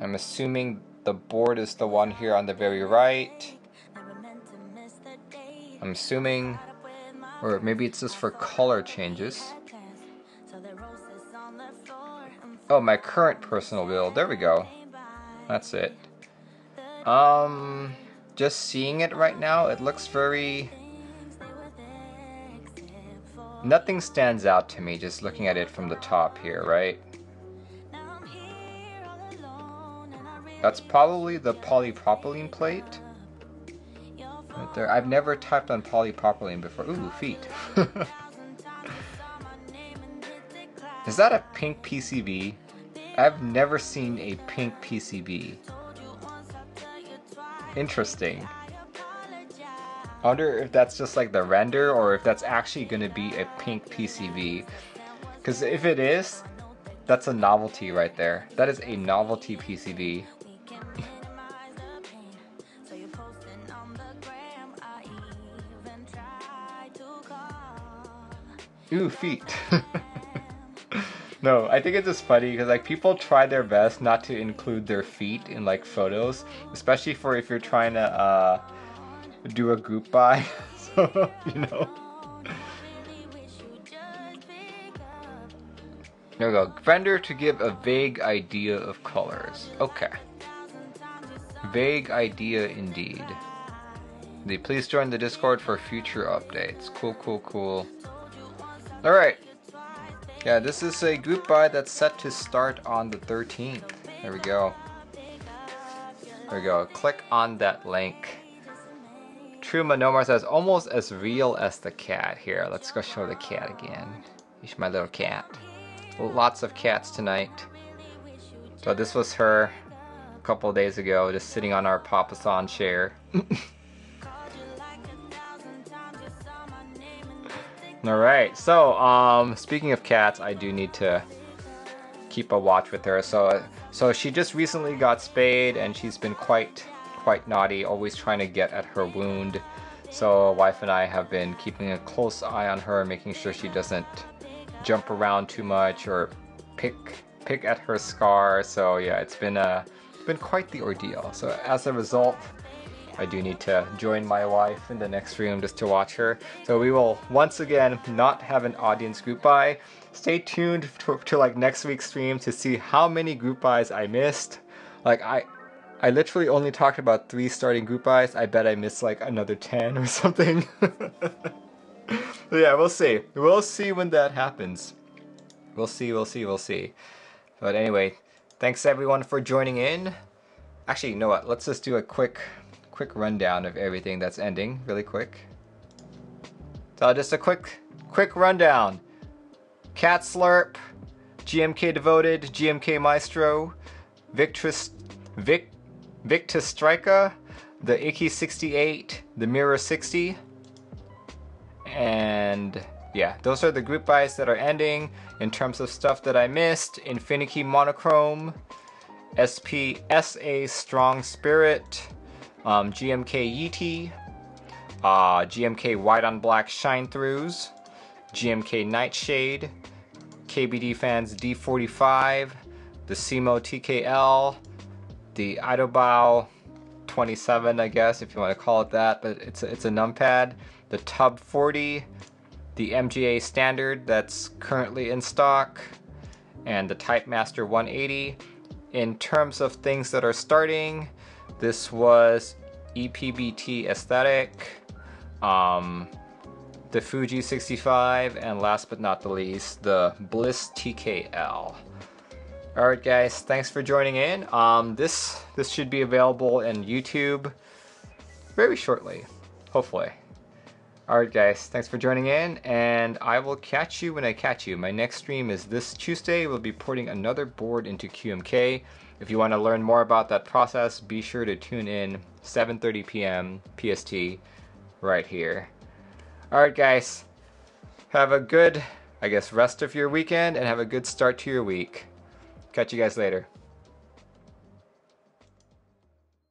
I'm assuming the board is the one here on the very right. I'm assuming, or maybe it's just for color changes. Oh, my current personal build. There we go. That's it. Just seeing it right now, it looks very... Nothing stands out to me just looking at it from the top here, right? That's probably the polypropylene plate. Right there. I've never typed on polypropylene before. Ooh, feet. Is that a pink PCB? I've never seen a pink PCB. Interesting. I wonder if that's just like the render or if that's actually going to be a pink PCB. Because if it is, that's a novelty right there. That is a novelty PCB. Ooh, feet. No, I think it's just funny because like people try their best not to include their feet in like photos, especially for if you're trying to do a group buy. So, you know. There we go. Render to give a vague idea of colors. Okay. Vague idea indeed. Please join the Discord for future updates. Cool, cool, cool. Alright. Yeah, this is a group buy that's set to start on the 13th. There we go. There we go. Click on that link. True Manomar says, almost as real as the cat. Here, let's go show the cat again. Here's my little cat. Lots of cats tonight. So this was her a couple of days ago, just sitting on our Papasan chair. Alright, so speaking of cats, I do need to keep a watch with her. So she just recently got spayed and she's been quite naughty, always trying to get at her wound. So wife and I have been keeping a close eye on her, making sure she doesn't jump around too much or pick at her scar. So yeah, it's been quite the ordeal. So as a result, I do need to join my wife in the next room just to watch her. So we will once again not have an audience group buy. Stay tuned to like next week's stream to see how many group buys I missed. Like I literally only talked about 3 starting group buys. I bet I missed like another 10 or something. Yeah, we'll see. We'll see when that happens. We'll see. But anyway, thanks everyone for joining in. Actually, you know what? Let's just do a quick rundown of everything that's ending really quick. So just a quick rundown. Cat Slurp, GMK Devoted, GMK Maestro, Viktus Styrka, the IKki 68, the Mirror 60, and yeah, those are the group buys that are ending. In terms of stuff that I missed, Divinikey Monochrome, SPSA Strong Spirit, GMK Yeeti, GMK White on Black Shine Throughs, GMK Nightshade, KBDFans D45, the SEMO TKL, the IDOBAO 27, I guess, if you want to call it that, but it's a numpad, the Tub 40, the MGA Standard that's currently in stock, and the Typemaster 180. In terms of things that are starting, this was ePBT Aesthetic, the Fuji 65, and last but not the least, the Bliss TKL. Alright guys, thanks for joining in. This should be available in YouTube very shortly, hopefully. Alright guys, thanks for joining in, and I will catch you when I catch you. My next stream is this Tuesday. We'll be porting another board into QMK. If you want to learn more about that process, be sure to tune in 7:30 p.m. PST right here. Alright guys, have a good, rest of your weekend, and have a good start to your week. Catch you guys later.